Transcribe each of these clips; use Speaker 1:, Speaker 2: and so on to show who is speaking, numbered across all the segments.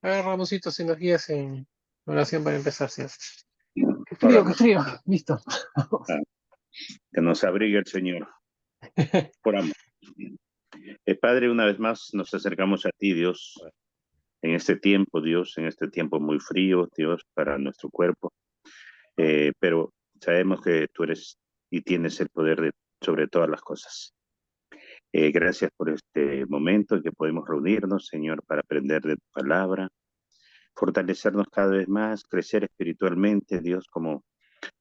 Speaker 1: A ver, Ramoncito, si nos guías en oración para empezar, ¿sí? Qué frío, qué
Speaker 2: Oramos.
Speaker 1: frío. Listo.
Speaker 2: Ah, que nos abrigue el Señor. Oramos. Padre, una vez más nos acercamos a ti, Dios, en este tiempo, Dios, en este tiempo muy frío, Dios, para nuestro cuerpo. Pero sabemos que tú eres y tienes el poder sobre todas las cosas. Gracias por este momento en que podemos reunirnos, Señor, para aprender de tu palabra, fortalecernos cada vez más, crecer espiritualmente, Dios, como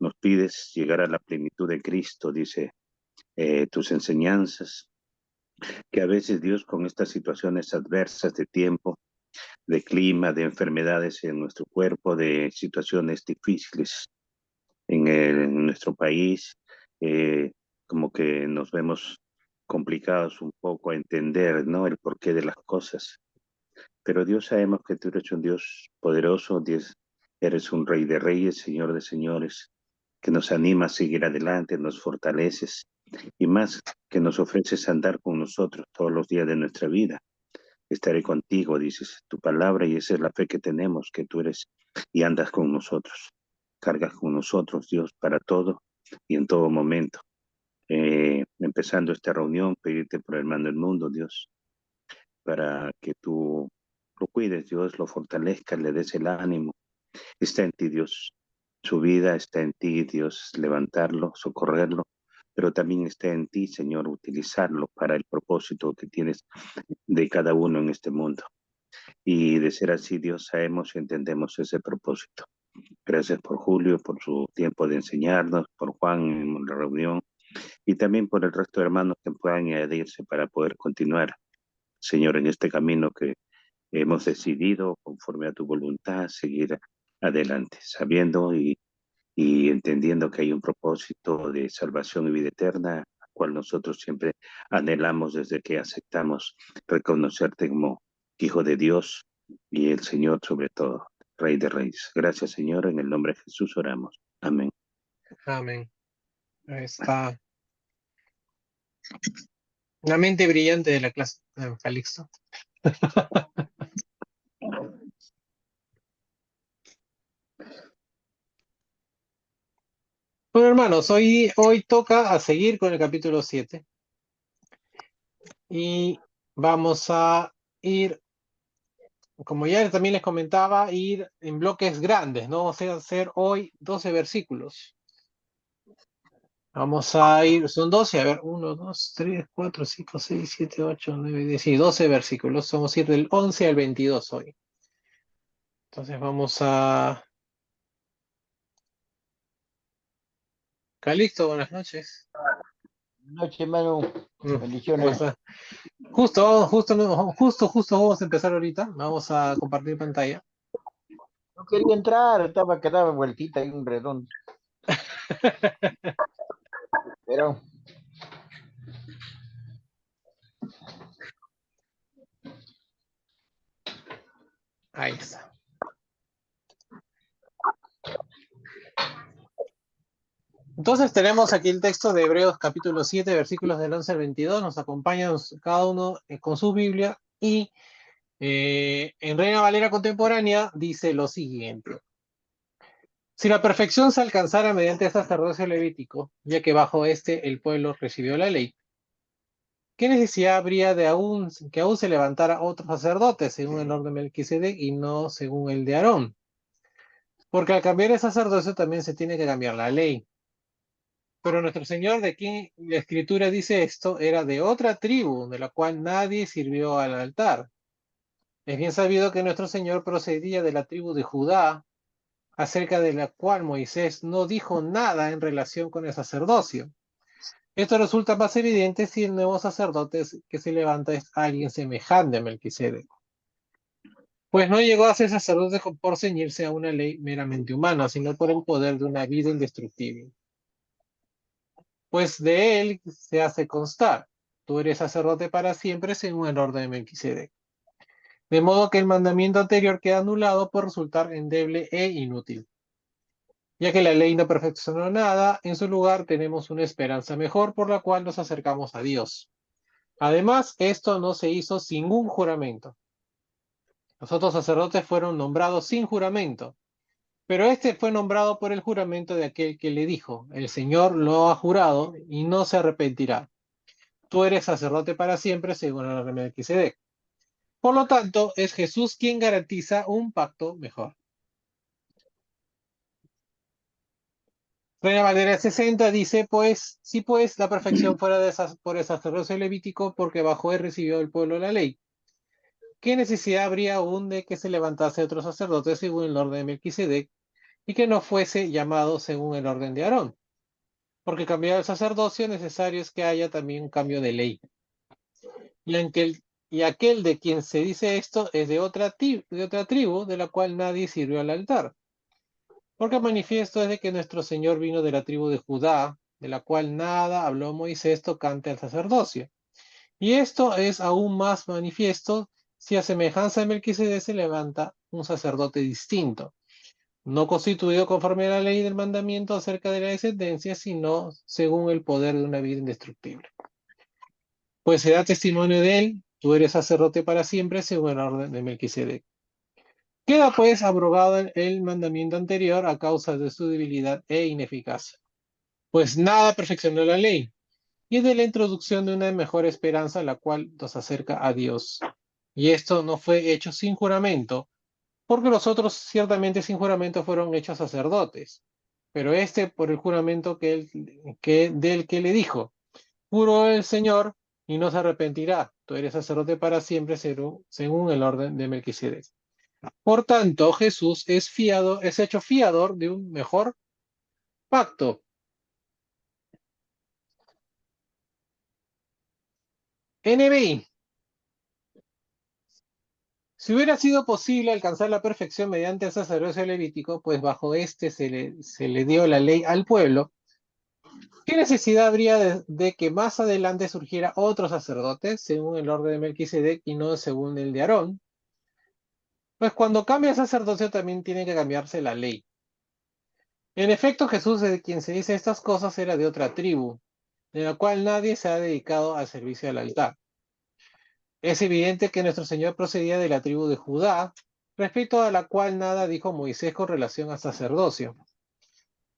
Speaker 2: nos pides llegar a la plenitud de Cristo, dice tus enseñanzas, que a veces Dios con estas situaciones adversas de tiempo, de clima, de enfermedades en nuestro cuerpo, de situaciones difíciles en nuestro país, eh, como que nos vemos complicados un poco a entender, ¿no? El porqué de las cosas. Pero Dios, sabemos que tú eres un Dios poderoso, Dios, eres un Rey de Reyes, Señor de Señores, que nos anima a seguir adelante, nos fortaleces y más que nos ofreces andar con nosotros todos los días de nuestra vida. Estaré contigo, dices tu palabra, y esa es la fe que tenemos, que tú eres y andas con nosotros. Cargas con nosotros, Dios, para todo y en todo momento. Empezando esta reunión, pedirte por el hermano del mundo, Dios, para que tú lo cuides, Dios, lo fortalezcas, le des el ánimo. Está en ti, Dios. Su vida está en ti, Dios, levantarlo, socorrerlo, pero también está en ti, Señor, utilizarlo para el propósito que tienes de cada uno en este mundo. Y de ser así, Dios, sabemos y entendemos ese propósito. Gracias por Julio, por su tiempo de enseñarnos, por Juan en la reunión y también por el resto de hermanos que puedan añadirse para poder continuar, Señor, en este camino que hemos decidido, conforme a tu voluntad, seguir adelante, sabiendo y entendiendo que hay un propósito de salvación y vida eterna, al cual nosotros siempre anhelamos desde que aceptamos reconocerte como Hijo de Dios y el Señor sobre todo, Rey de Reyes. Gracias, Señor, en el nombre de Jesús oramos. Amén.
Speaker 1: Amén. Ahí está la mente brillante de la clase, Calixto. Bueno, hermanos, hoy toca a seguir con el capítulo 7 y vamos a ir, como ya también les comentaba, ir en bloques grandes, ¿no? Vamos a hacer hoy 12 versículos. Vamos a ir, son 12, a ver, 1, 2, 3, 4, 5, 6, 7, 8, 9, 10, sí, 12 versículos. Vamos a ir del 11 al 22 hoy. Entonces vamos a... Calixto, buenas noches.
Speaker 3: Noche, Manu.
Speaker 1: ¿Cómo
Speaker 3: Bendiciones.
Speaker 1: está? Justo vamos a empezar ahorita. Vamos a compartir pantalla.
Speaker 3: No quería entrar, quedaba vueltita ahí un redondo. Pero
Speaker 1: Ahí está. Entonces tenemos aquí el texto de Hebreos capítulo 7, versículos del 11 al 22. Nos acompañan cada uno con su Biblia y en Reina Valera Contemporánea dice lo siguiente. Si la perfección se alcanzara mediante el sacerdocio levítico, ya que bajo este el pueblo recibió la ley, ¿qué necesidad habría de que aún se levantara otro sacerdote según el orden de Melquisedec y no según el de Aarón? Porque al cambiar el sacerdocio también se tiene que cambiar la ley. Pero nuestro Señor, de quien la Escritura dice esto, era de otra tribu, de la cual nadie sirvió al altar. Es bien sabido que nuestro Señor procedía de la tribu de Judá, acerca de la cual Moisés no dijo nada en relación con el sacerdocio. Esto resulta más evidente si el nuevo sacerdote que se levanta es alguien semejante a Melquisedec. Pues no llegó a ser sacerdote por ceñirse a una ley meramente humana, sino por el poder de una vida indestructible. Pues de él se hace constar, tú eres sacerdote para siempre según el orden de Melquisedec. De modo que el mandamiento anterior queda anulado por resultar endeble e inútil. Ya que la ley no perfeccionó nada, en su lugar tenemos una esperanza mejor por la cual nos acercamos a Dios. Además, esto no se hizo sin un juramento. Los otros sacerdotes fueron nombrados sin juramento, pero este fue nombrado por el juramento de aquel que le dijo, el Señor lo ha jurado y no se arrepentirá. Tú eres sacerdote para siempre según el orden de Melquisedec. Por lo tanto, es Jesús quien garantiza un pacto mejor. Reina Valera 60 dice, pues, si pues la perfección fuera por el sacerdocio levítico, porque bajo él recibió el pueblo la ley, ¿qué necesidad habría aún de que se levantase otro sacerdote según el orden de Melquisedec y que no fuese llamado según el orden de Aarón? Porque cambiar el sacerdocio necesario es que haya también un cambio de ley. Y aquel de quien se dice esto es de otra tribu de la cual nadie sirvió al altar. Porque manifiesto es de que nuestro Señor vino de la tribu de Judá, de la cual nada habló Moisés tocante al sacerdocio. Y esto es aún más manifiesto si a semejanza de Melquisedec se levanta un sacerdote distinto, no constituido conforme a la ley del mandamiento acerca de la descendencia, sino según el poder de una vida indestructible. Pues se da testimonio de él, tú eres sacerdote para siempre según el orden de Melquisedec. Queda pues abrogado el mandamiento anterior a causa de su debilidad e ineficacia. Pues nada perfeccionó la ley, y es de la introducción de una mejor esperanza la cual nos acerca a Dios. Y esto no fue hecho sin juramento, porque los otros ciertamente sin juramento fueron hechos sacerdotes, pero este por el juramento del que le dijo, juró el Señor y no se arrepentirá, tú eres sacerdote para siempre según el orden de Melquisedec. Por tanto, Jesús es hecho fiador de un mejor pacto. NBI. Si hubiera sido posible alcanzar la perfección mediante el sacerdocio levítico, pues bajo este se le dio la ley al pueblo, ¿qué necesidad habría de que más adelante surgiera otro sacerdote, según el orden de Melquisedec y no según el de Aarón? Pues cuando cambia el sacerdocio también tiene que cambiarse la ley. En efecto, Jesús, de quien se dice estas cosas, era de otra tribu, de la cual nadie se ha dedicado al servicio al altar. Es evidente que nuestro Señor procedía de la tribu de Judá, respecto a la cual nada dijo Moisés con relación al sacerdocio.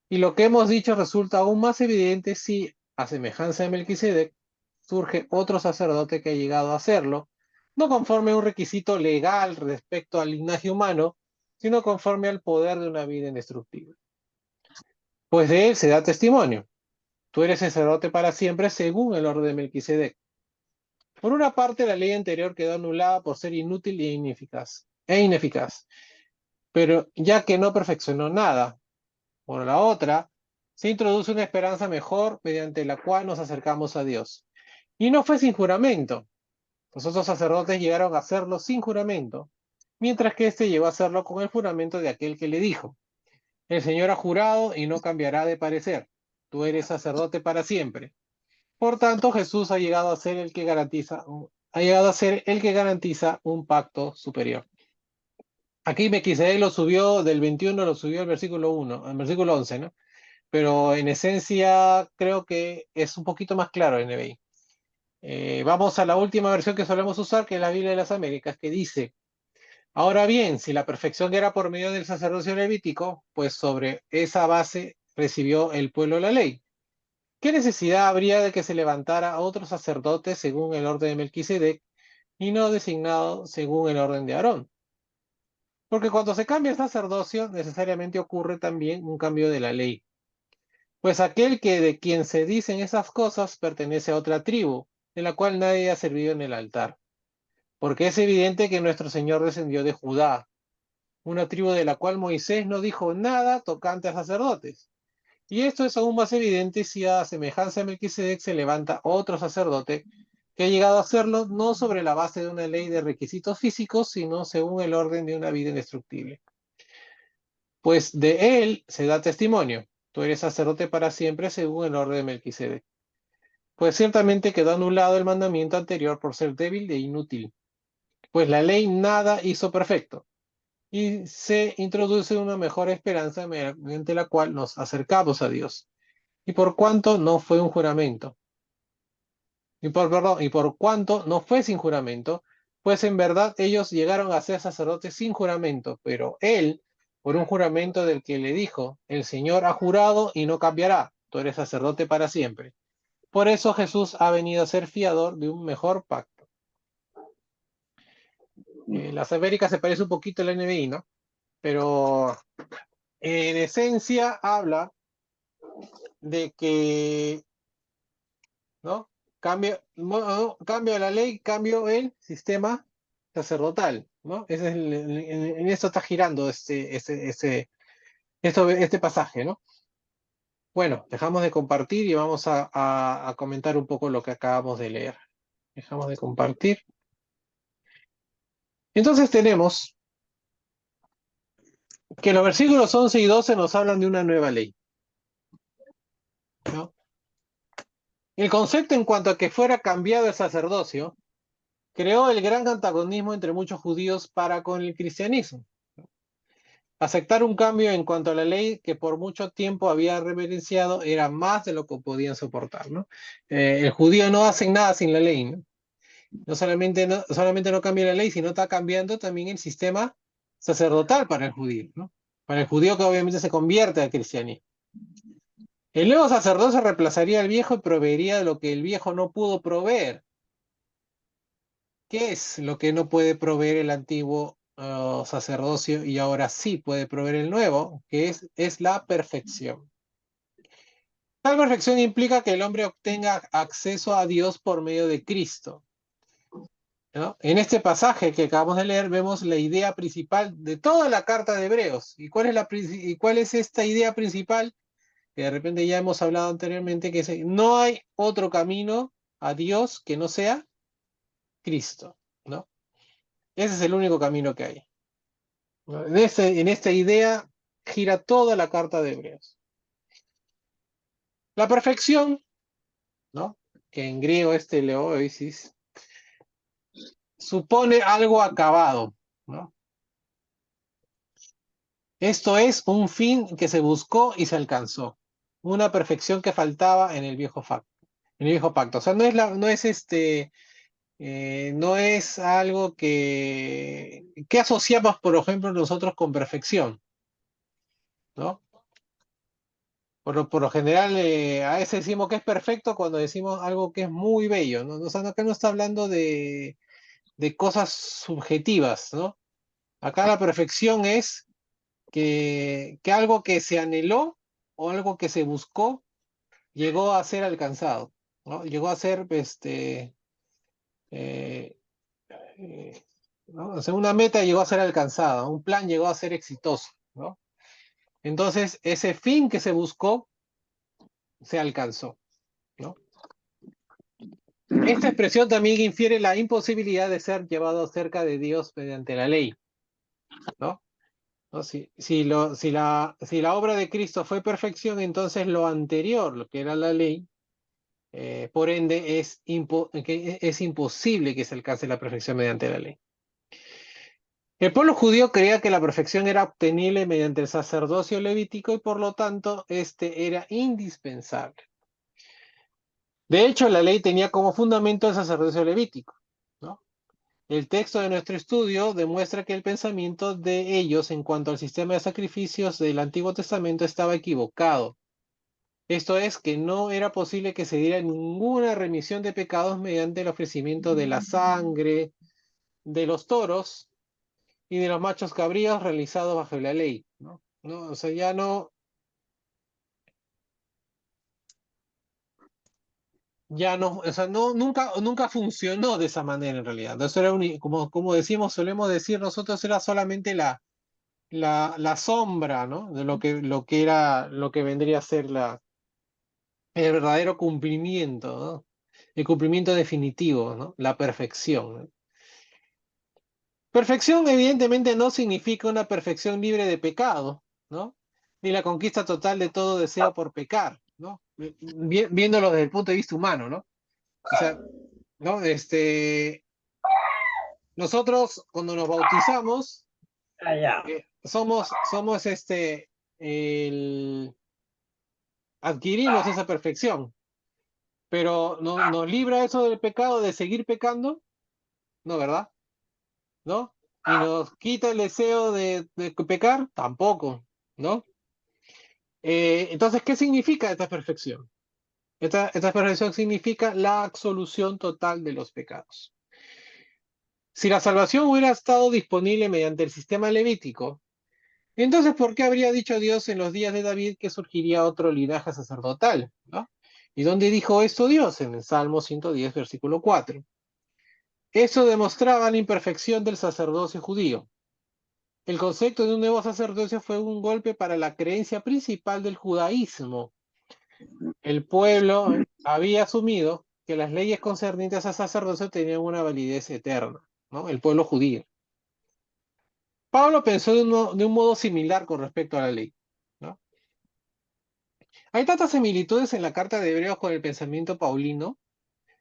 Speaker 1: Y lo que hemos dicho resulta aún más evidente si, a semejanza de Melquisedec, surge otro sacerdote que ha llegado a hacerlo, no conforme a un requisito legal respecto al linaje humano, sino conforme al poder de una vida indestructible. Pues de él se da testimonio. Tú eres sacerdote para siempre según el orden de Melquisedec. Por una parte, la ley anterior quedó anulada por ser inútil e ineficaz, pero ya que no perfeccionó nada. Por la otra, se introduce una esperanza mejor mediante la cual nos acercamos a Dios. Y no fue sin juramento. Los otros sacerdotes llegaron a hacerlo sin juramento, mientras que éste llegó a hacerlo con el juramento de aquel que le dijo, el Señor ha jurado y no cambiará de parecer. Tú eres sacerdote para siempre. Por tanto, Jesús ha llegado a ser el que garantiza un pacto superior. Aquí Melquisedec lo subió del 21, lo subió al versículo 1, al versículo 11, ¿no? Pero en esencia creo que es un poquito más claro en NBI. Vamos a la última versión que solemos usar, que es la Biblia de las Américas, que dice, ahora bien, si la perfección era por medio del sacerdocio levítico, pues sobre esa base recibió el pueblo la ley. ¿Qué necesidad habría de que se levantara otro sacerdote según el orden de Melquisedec y no designado según el orden de Aarón? Porque cuando se cambia el sacerdocio, necesariamente ocurre también un cambio de la ley. Pues aquel que de quien se dicen esas cosas pertenece a otra tribu, de la cual nadie ha servido en el altar. Porque es evidente que nuestro Señor descendió de Judá, una tribu de la cual Moisés no dijo nada tocante a sacerdotes. Y esto es aún más evidente si a semejanza de Melquisedec se levanta otro sacerdote que ha llegado a hacerlo no sobre la base de una ley de requisitos físicos, sino según el orden de una vida indestructible. Pues de él se da testimonio. Tú eres sacerdote para siempre según el orden de Melquisedec. Pues ciertamente quedó anulado el mandamiento anterior por ser débil e inútil. Pues la ley nada hizo perfecto. Y se introduce una mejor esperanza mediante la cual nos acercamos a Dios. Y por cuanto no fue un juramento. Y por cuanto no fue sin juramento, pues en verdad ellos llegaron a ser sacerdotes sin juramento, pero él, por un juramento del que le dijo, el Señor ha jurado y no cambiará, tú eres sacerdote para siempre. Por eso Jesús ha venido a ser fiador de un mejor pacto. Las Américas se parece un poquito al NBI, ¿no? Pero en esencia habla de que, ¿no? Cambio la ley, cambio el sistema sacerdotal, ¿no? En esto está girando este pasaje, ¿no? Bueno, dejamos de compartir y vamos a comentar un poco lo que acabamos de leer. Dejamos de compartir. Entonces tenemos que los versículos 11 y 12 nos hablan de una nueva ley, ¿no? El concepto en cuanto a que fuera cambiado el sacerdocio creó el gran antagonismo entre muchos judíos para con el cristianismo. Aceptar un cambio en cuanto a la ley que por mucho tiempo había reverenciado era más de lo que podían soportar, ¿no? El judío no hace nada sin la ley, ¿no? Solamente no cambia la ley, sino está cambiando también el sistema sacerdotal para el judío, ¿no? Para el judío que obviamente se convierte al cristianismo. El nuevo sacerdocio reemplazaría al viejo y proveería lo que el viejo no pudo proveer. ¿Qué es lo que no puede proveer el antiguo sacerdocio y ahora sí puede proveer el nuevo? Que es la perfección. Tal perfección implica que el hombre obtenga acceso a Dios por medio de Cristo, ¿no? En este pasaje que acabamos de leer vemos la idea principal de toda la carta de Hebreos. ¿Y cuál es esta idea principal? Que de repente ya hemos hablado anteriormente, que no hay otro camino a Dios que no sea Cristo, ¿no? Ese es el único camino que hay, ¿no? En esta idea gira toda la carta de Hebreos. La perfección, ¿no? Que en griego es teleoesis, supone algo acabado, ¿no? Esto es un fin que se buscó y se alcanzó. Una perfección que faltaba en el viejo pacto. En el viejo pacto. O sea, no es algo que asociamos, por ejemplo, nosotros con perfección, ¿no? Por lo general, a veces decimos que es perfecto cuando decimos algo que es muy bello, ¿no? O sea, acá no está hablando de cosas subjetivas, ¿no? Acá la perfección es que algo que se anheló o algo que se buscó llegó a ser alcanzado, ¿no? Llegó a ser, eh, eh, ¿no? O sea, una meta llegó a ser alcanzada, un plan llegó a ser exitoso, ¿no? Entonces, ese fin que se buscó se alcanzó, ¿no? Esta expresión también infiere la imposibilidad de ser llevado cerca de Dios mediante la ley, ¿no? ¿No? Si la obra de Cristo fue perfección, entonces lo anterior, lo que era la ley, por ende es imposible que se alcance la perfección mediante la ley. El pueblo judío creía que la perfección era obtenible mediante el sacerdocio levítico y por lo tanto este era indispensable. De hecho, la ley tenía como fundamento el sacerdocio levítico, ¿no? El texto de nuestro estudio demuestra que el pensamiento de ellos en cuanto al sistema de sacrificios del Antiguo Testamento estaba equivocado. Esto es, que no era posible que se diera ninguna remisión de pecados mediante el ofrecimiento de la sangre de los toros y de los machos cabríos realizados bajo la ley, ¿no? O sea, o sea, nunca funcionó de esa manera en realidad. Eso era como decimos, solemos decir nosotros, era solamente la sombra, ¿no? De lo que vendría a ser el verdadero cumplimiento, ¿no? El cumplimiento definitivo, ¿no? La perfección, ¿no? Perfección evidentemente no significa una perfección libre de pecado, ¿no? Ni la conquista total de todo deseo por pecar, ¿no? Viéndolo desde el punto de vista humano, ¿no? O sea, ¿no? Nosotros cuando nos bautizamos, somos adquirimos esa perfección, pero ¿nos libra eso del pecado de seguir pecando? No, ¿verdad? ¿no? Y nos quita el deseo de pecar, tampoco, ¿no? Entonces, ¿qué significa esta perfección? Esta perfección significa la absolución total de los pecados. Si la salvación hubiera estado disponible mediante el sistema levítico, entonces, ¿por qué habría dicho Dios en los días de David que surgiría otro linaje sacerdotal? ¿No? ¿Y dónde dijo esto Dios? En el Salmo 110, versículo 4. Eso demostraba la imperfección del sacerdocio judío. El concepto de un nuevo sacerdocio fue un golpe para la creencia principal del judaísmo. El pueblo había asumido que las leyes concernientes al sacerdocio tenían una validez eterna, ¿no? El pueblo judío. Pablo pensó de un modo similar con respecto a la ley, ¿no? Hay tantas similitudes en la carta de Hebreos con el pensamiento paulino,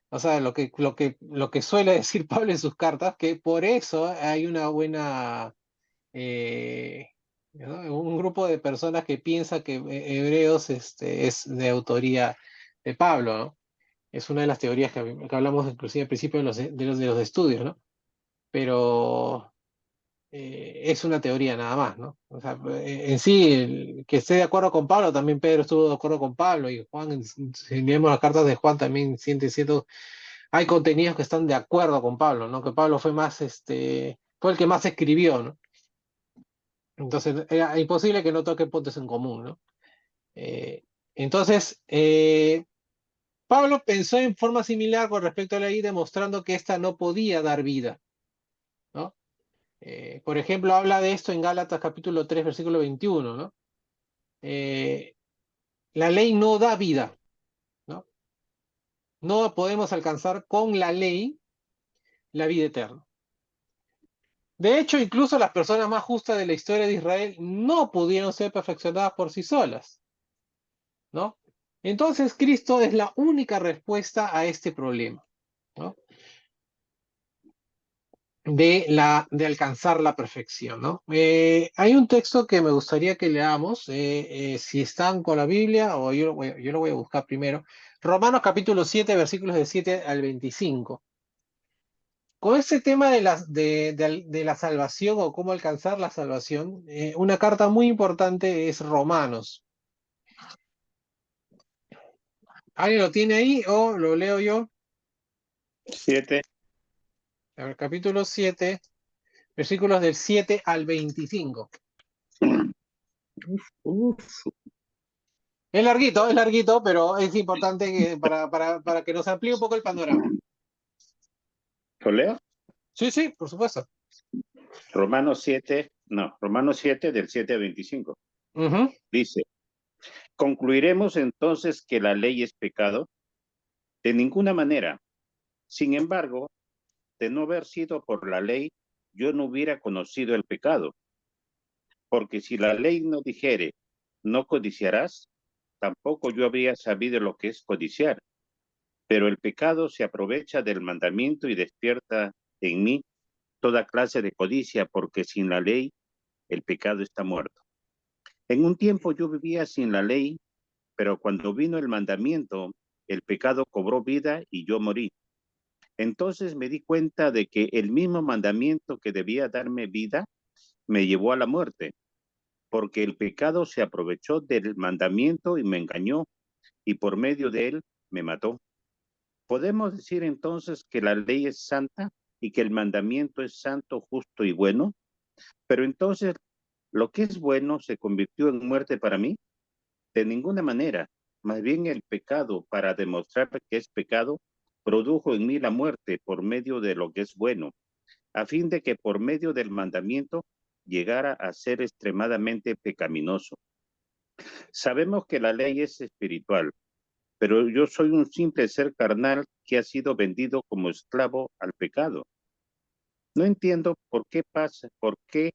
Speaker 1: o sea, lo que suele decir Pablo en sus cartas, que por eso hay una buena, ¿no? Un grupo de personas que piensa que Hebreos es de autoría de Pablo, ¿no? Es una de las teorías que hablamos inclusive al principio de los estudios, ¿no? Pero es una teoría nada más, ¿no? O sea, en sí, que esté de acuerdo con Pablo, también Pedro estuvo de acuerdo con Pablo, y Juan, si leemos las cartas de Juan, también siente cierto, hay contenidos que están de acuerdo con Pablo, ¿no? Que Pablo fue más, fue el que más escribió, ¿no? Entonces, era imposible que no toque puntos en común, ¿no? Eh, entonces, Pablo pensó en forma similar con respecto a la ley, demostrando que ésta no podía dar vida, ¿no? Por ejemplo, habla de esto en Gálatas capítulo 3 versículo 21, ¿no? Eh, la ley no da vida, ¿no? No podemos alcanzar con la ley la vida eterna. De hecho, incluso las personas más justas de la historia de Israel no pudieron ser perfeccionadas por sí solas, ¿no? Entonces, Cristo es la única respuesta a este problema, ¿no? De alcanzar la perfección, ¿no? Hay un texto que me gustaría que leamos, si están con la Biblia, o yo lo voy a buscar primero. Romanos capítulo 7, versículos de 7 al 25. Con este tema de la salvación o cómo alcanzar la salvación, una carta muy importante es Romanos. ¿Alguien lo tiene ahí o lo leo yo?
Speaker 2: 7.
Speaker 1: A ver, capítulo 7, versículos del 7 al 25. Es larguito, pero es importante para que nos amplíe un poco el panorama.
Speaker 2: ¿Lo leo?
Speaker 1: Sí, sí, por supuesto.
Speaker 2: Romanos 7 del 7 al 25.
Speaker 1: Ujú.
Speaker 2: Dice, ¿concluiremos entonces que la ley es pecado? De ninguna manera. Sin embargo, de no haber sido por la ley, yo no hubiera conocido el pecado. Porque si la ley no dijere, no codiciarás, tampoco yo habría sabido lo que es codiciar. Pero el pecado se aprovecha del mandamiento y despierta en mí toda clase de codicia, porque sin la ley el pecado está muerto. En un tiempo yo vivía sin la ley, pero cuando vino el mandamiento, el pecado cobró vida y yo morí. Entonces me di cuenta de que el mismo mandamiento que debía darme vida me llevó a la muerte, porque el pecado se aprovechó del mandamiento y me engañó, y por medio de él me mató. ¿Podemos decir entonces que la ley es santa y que el mandamiento es santo, justo y bueno? Pero entonces, ¿lo que es bueno se convirtió en muerte para mí? De ninguna manera. Más bien el pecado, para demostrar que es pecado, produjo en mí la muerte por medio de lo que es bueno, a fin de que por medio del mandamiento llegara a ser extremadamente pecaminoso. Sabemos que la ley es espiritual, pero yo soy un simple ser carnal que ha sido vendido como esclavo al pecado. No entiendo por qué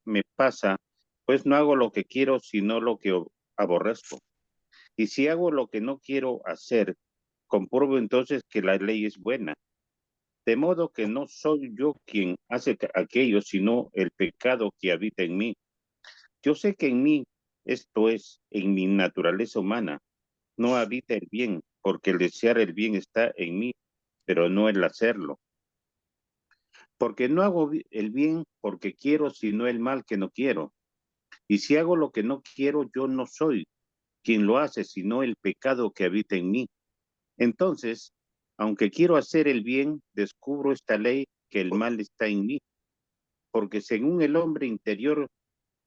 Speaker 2: me pasa, pues no hago lo que quiero, sino lo que aborrezco. Y si hago lo que no quiero hacer, compruebo entonces que la ley es buena. De modo que no soy yo quien hace aquello, sino el pecado que habita en mí. Yo sé que en mí, esto es, en mi naturaleza humana, no habita el bien, porque el desear el bien está en mí, pero no el hacerlo. Porque no hago el bien porque quiero, sino el mal que no quiero. Y si hago lo que no quiero, yo no soy quien lo hace, sino el pecado que habita en mí. Entonces, aunque quiero hacer el bien, descubro esta ley que el mal está en mí, porque según el hombre interior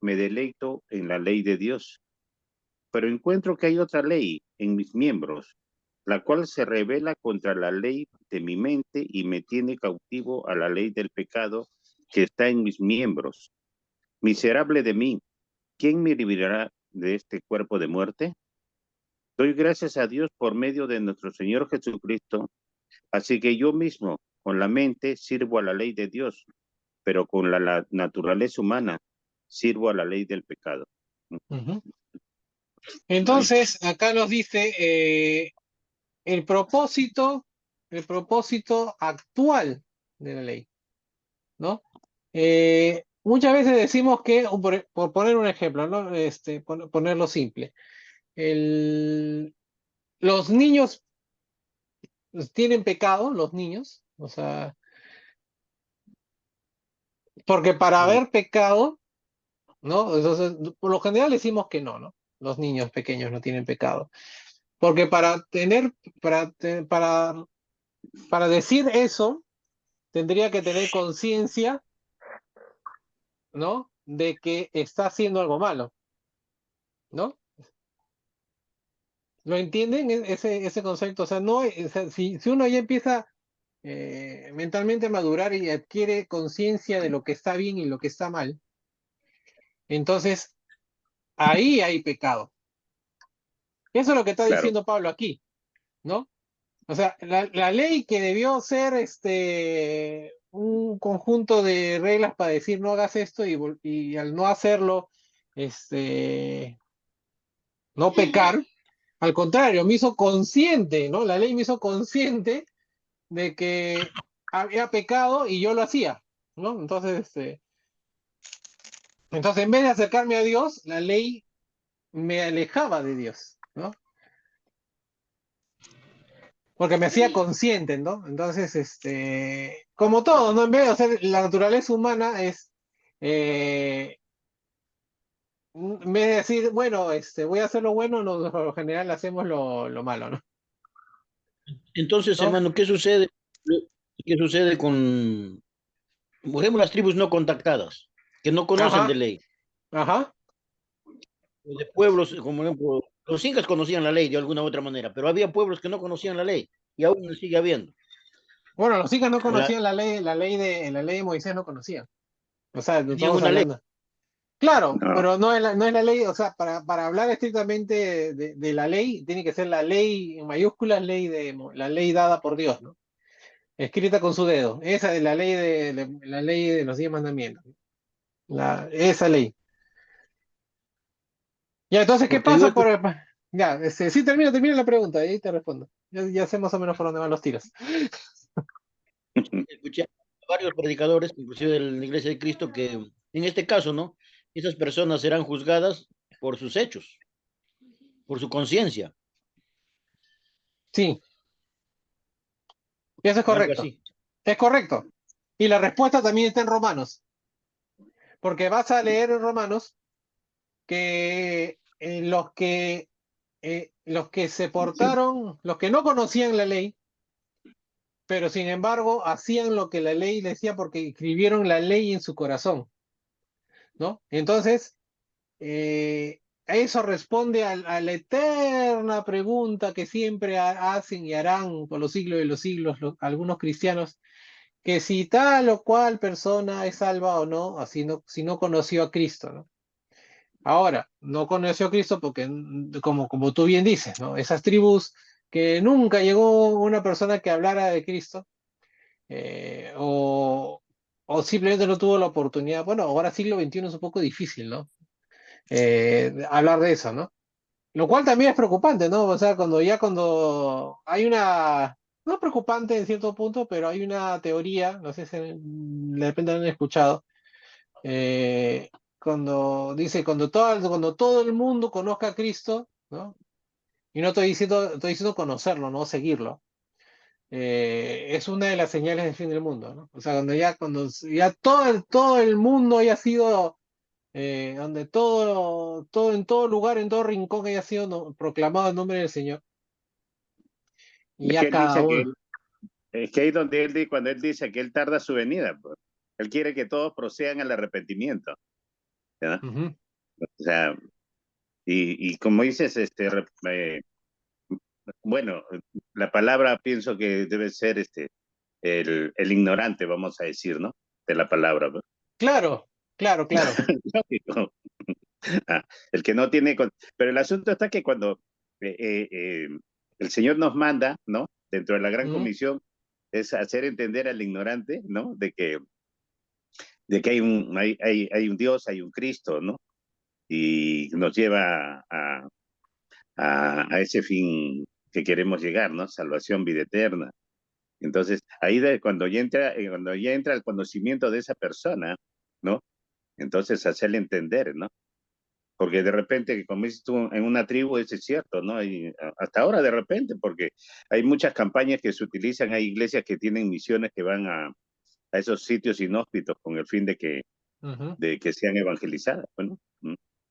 Speaker 2: me deleito en la ley de Dios. Pero encuentro que hay otra ley en mis miembros, la cual se revela contra la ley de mi mente y me tiene cautivo a la ley del pecado que está en mis miembros. Miserable de mí, ¿quién me librará de este cuerpo de muerte? Doy gracias a Dios por medio de nuestro Señor Jesucristo. Así que yo mismo, con la mente, sirvo a la ley de Dios, pero con la naturaleza humana, sirvo a la ley del pecado.
Speaker 1: Ujú. Entonces, acá nos dice el propósito actual de la ley, ¿no? Muchas veces decimos que, por poner un ejemplo, ¿no? Ponerlo simple, los niños tienen pecado, los niños, o sea, porque para haber pecado, ¿no? Entonces, por lo general decimos que no, ¿no? Los niños pequeños no tienen pecado. Porque para decir eso, tendría que tener conciencia, ¿no? De que está haciendo algo malo, ¿no? ¿Lo entienden ese concepto? O sea, no, o sea, si uno ya empieza mentalmente a madurar y adquiere conciencia de lo que está bien y lo que está mal, entonces ahí hay pecado. Eso es lo que está
Speaker 2: Claro,
Speaker 1: diciendo Pablo aquí, ¿no? O sea, la ley que debió ser un conjunto de reglas para decir no hagas esto y al no hacerlo, no pecar, al contrario, me hizo consciente, ¿no? La ley me hizo consciente de que había pecado y yo lo hacía, ¿no? Entonces en vez de acercarme a Dios, la ley me alejaba de Dios, ¿no? Porque me hacía consciente, ¿no? Entonces, como todo, ¿no? En vez de hacer la naturaleza humana es, en vez de decir, bueno, voy a hacer lo bueno, por lo general hacemos lo malo, ¿no?
Speaker 4: Entonces,
Speaker 1: ¿No?
Speaker 4: hermano, ¿qué sucede? ¿Qué sucede con, por ejemplo, las tribus no contactadas, que no conocen de
Speaker 1: Ajá,
Speaker 4: ley?
Speaker 1: ajá.
Speaker 4: De pueblos, como por ejemplo, los incas conocían la ley de alguna u otra manera, pero había pueblos que no conocían la ley y aún sigue habiendo.
Speaker 1: Bueno, los incas no
Speaker 4: La,
Speaker 1: conocían la ley de Moisés no conocían. O sea,
Speaker 4: tenían
Speaker 1: estamos
Speaker 4: una ley.
Speaker 1: hablando. Claro,
Speaker 2: no,
Speaker 1: pero no es la ley, o sea, para hablar estrictamente de la ley, tiene que ser la ley en mayúsculas, la ley dada por Dios, ¿no? Escrita con su dedo. Esa es la ley de los 10 mandamientos. Esa ley. Ya, entonces, ¿qué
Speaker 4: Porque yo
Speaker 1: pasa por ya, sí, termina la pregunta, ahí te respondo. Ya sé más o menos por dónde van los tiros.
Speaker 4: escuché a varios predicadores, inclusive de la Iglesia de Cristo, que en este caso, ¿no? Esas personas serán juzgadas por sus hechos, por su conciencia,
Speaker 1: Sí, eso es
Speaker 4: algo
Speaker 1: correcto.
Speaker 4: así.
Speaker 1: Es correcto. Y la respuesta también está en Romanos, porque vas a leer en Romanos que los que se portaron, los que no conocían la ley, pero sin embargo hacían lo que la ley decía porque escribieron la ley en su corazón, ¿no? Entonces, eso responde a la eterna pregunta que siempre hacen y harán por los siglos de los siglos algunos cristianos, que si tal o cual persona es salva o no, así no, si no conoció a Cristo, ¿no? Ahora, no conoció a Cristo porque, como tú bien dices, ¿no? Esas tribus que nunca llegó una persona que hablara de Cristo, o simplemente no tuvo la oportunidad. Bueno, ahora siglo XXI es un poco difícil, ¿no? Hablar de eso, ¿no? Lo cual también es preocupante, ¿no? O sea, cuando hay no es preocupante en cierto punto, pero hay una teoría, no sé si de repente han escuchado, cuando dice, cuando todo el mundo conozca a Cristo, ¿no? Y no estoy diciendo conocerlo, no seguirlo. es una de las señales del fin del mundo, ¿no? O sea, cuando ya todo el mundo haya sido, donde en todo lugar, en todo rincón haya sido proclamado el nombre del Señor, y
Speaker 2: Es
Speaker 1: ya
Speaker 2: que él
Speaker 1: cada
Speaker 2: dice que
Speaker 1: uno.
Speaker 2: es que ahí donde cuando él dice que él tarda su venida, pues, él quiere que todos procedan al arrepentimiento, ¿verdad?
Speaker 1: Ujú.
Speaker 2: O sea, y como dices, bueno, la palabra pienso que debe ser el ignorante, vamos a decir, ¿no? De la palabra, pues.
Speaker 1: Claro, claro, claro.
Speaker 2: Lógico. Ah, el que no tiene, pero el asunto está que cuando el Señor nos manda, ¿no? Dentro de la gran
Speaker 1: Ujú.
Speaker 2: comisión, es hacer entender al ignorante, ¿no? De que hay un Dios, hay un Cristo, ¿no? Y nos lleva a ese fin que queremos llegar, ¿no? Salvación, vida eterna. Entonces, ahí cuando ya entra el conocimiento de esa persona, ¿no? Entonces, hacerle entender, ¿no? Porque de repente, como dices tú, en una tribu, eso es cierto, ¿no? Y hasta ahora de repente, porque hay muchas campañas que se utilizan, hay iglesias que tienen misiones que van a esos sitios inhóspitos con el fin
Speaker 1: Ujú.
Speaker 2: de que sean evangelizadas, bueno,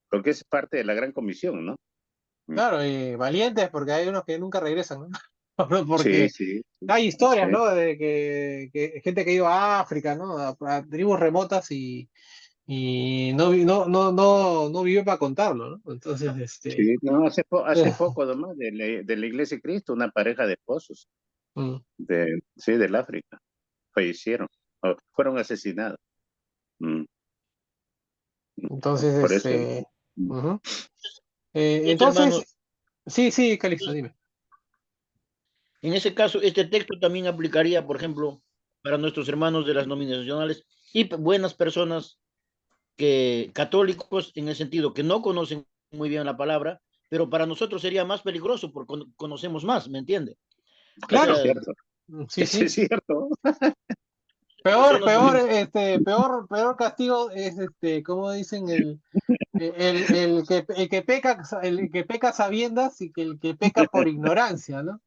Speaker 2: porque es parte de la gran comisión, ¿no? Mm.
Speaker 1: Claro, y valientes porque hay unos que nunca regresan, ¿no?
Speaker 2: Sí,
Speaker 1: Porque
Speaker 2: sí,
Speaker 1: hay historias,
Speaker 2: sí,
Speaker 1: ¿no? De que gente que iba a África, ¿no? A tribus remotas y no vivió para contarlo, ¿no? Entonces,
Speaker 2: sí. No, hace
Speaker 1: eh,
Speaker 2: poco nomás de la Iglesia de Cristo, una pareja de esposos
Speaker 1: mm,
Speaker 2: sí, del África, fallecieron, o fueron asesinados. Mm.
Speaker 1: entonces,
Speaker 2: Por eso, mm,
Speaker 1: ujú.
Speaker 4: Hermanos,
Speaker 1: Entonces, sí, sí, Calixto, dime.
Speaker 4: en ese caso, este texto también aplicaría, por ejemplo, para nuestros hermanos de las nominacionales y buenas personas que católicos en el sentido que no conocen muy bien la palabra, pero para nosotros sería más peligroso porque conocemos más, ¿me entiende? O
Speaker 2: eso es
Speaker 1: Claro,
Speaker 4: sea,
Speaker 2: cierto,
Speaker 1: sí,
Speaker 2: eso
Speaker 1: sí.
Speaker 2: es cierto.
Speaker 1: Peor,
Speaker 4: personas, por
Speaker 1: peor,
Speaker 4: ejemplo,
Speaker 1: peor castigo es como dicen el que peca a sabiendas y que el que peca por ignorancia, ¿no?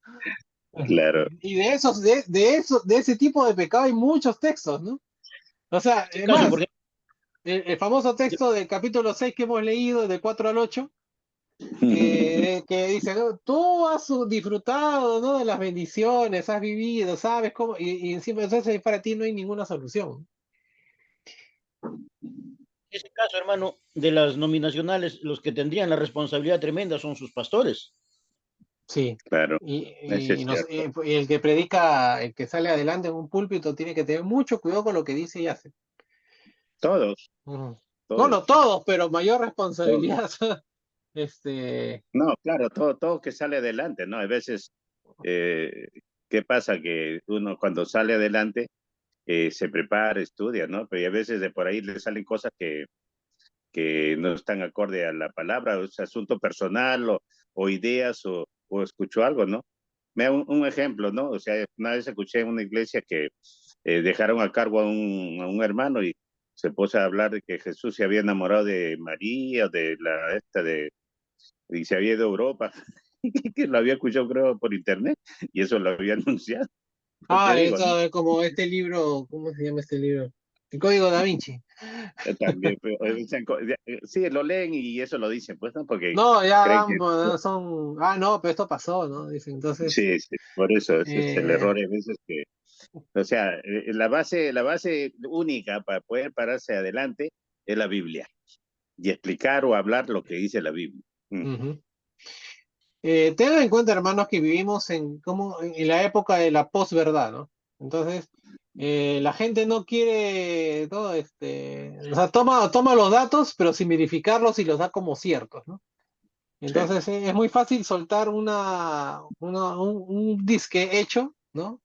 Speaker 2: Claro,
Speaker 1: Y de ese tipo de pecado hay muchos textos, ¿no? O sea,
Speaker 4: en este
Speaker 1: es
Speaker 4: caso, por
Speaker 1: más,
Speaker 4: ejemplo,
Speaker 1: el famoso texto del capítulo 6 que hemos leído, de 4 al 8, que dice, ¿no? Tú has disfrutado, ¿no? De las bendiciones, has vivido, sabes cómo, y encima entonces para ti no hay ninguna solución.
Speaker 4: en ese caso, hermano, de las nominacionales, los que tendrían la responsabilidad tremenda son sus pastores.
Speaker 1: Sí.
Speaker 2: claro,
Speaker 1: Y,
Speaker 2: eso
Speaker 1: y
Speaker 2: es
Speaker 1: nos-
Speaker 2: cierto.
Speaker 1: y el que predica, el que sale adelante en un púlpito, tiene que tener mucho cuidado con lo que dice y hace.
Speaker 2: Todos,
Speaker 1: Ujú.
Speaker 2: todos,
Speaker 1: Bueno, todos, pero mayor
Speaker 2: todos.
Speaker 1: responsabilidad. Este,
Speaker 2: No, claro, todo que sale adelante, ¿no? A veces, eh, ¿qué pasa? Que uno cuando sale adelante se prepara, estudia, ¿no? Pero a veces de por ahí le salen cosas que no están acorde a la palabra, o es asunto personal o ideas o escuchó algo, ¿no? Me da un ejemplo, ¿no? O sea, una vez escuché en una iglesia que dejaron a cargo a un hermano y se puso a hablar de que Jesús se había enamorado de María, y se había ido a Europa, que lo había escuchado creo por internet y eso lo había anunciado. Te digo, ¿no?
Speaker 1: eso es como este libro, ¿cómo se llama este libro? El Código Da Vinci.
Speaker 2: También, pero, sí, lo leen y eso lo dicen, pues, ¿no? Porque
Speaker 1: No, ya
Speaker 2: creen que
Speaker 1: no, pero esto pasó, ¿no? Dice, entonces,
Speaker 2: sí, sí, por eso ese es el
Speaker 1: eh,
Speaker 2: error a veces que, o sea, la base única para poder pararse adelante es la Biblia y explicar o hablar lo que dice la Biblia.
Speaker 1: ujú. Tengan en cuenta, hermanos, que vivimos en la época de la posverdad, ¿no? Entonces, la gente no quiere, ¿no? O sea, toma los datos, pero sin verificarlos y los da como ciertos, ¿no?
Speaker 2: Sí,
Speaker 1: Entonces, es muy fácil soltar un disque hecho, ¿no?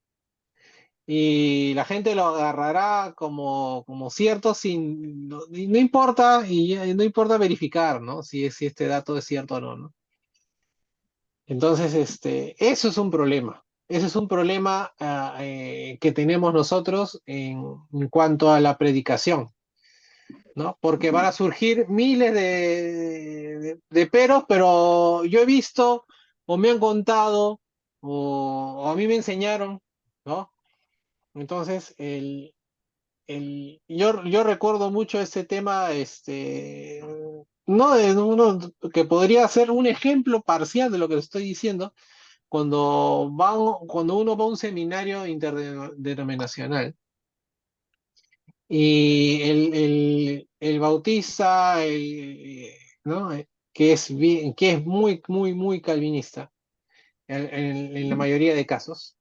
Speaker 1: Y la gente lo agarrará como cierto y no importa, y no importa verificar, ¿no? Si este dato es cierto o no, ¿no? Entonces, eso es un problema. Ese es un problema que tenemos nosotros en cuanto a la predicación, ¿no? Porque van a surgir miles de peros, pero yo he visto, o me han contado, o a mí me enseñaron ¿no? Entonces, yo recuerdo mucho ese tema, no de uno que podría ser un ejemplo parcial de lo que estoy diciendo, cuando uno va a un seminario interdenominacional y el bautista, ¿no? Que es muy, muy, muy calvinista en la mayoría de casos,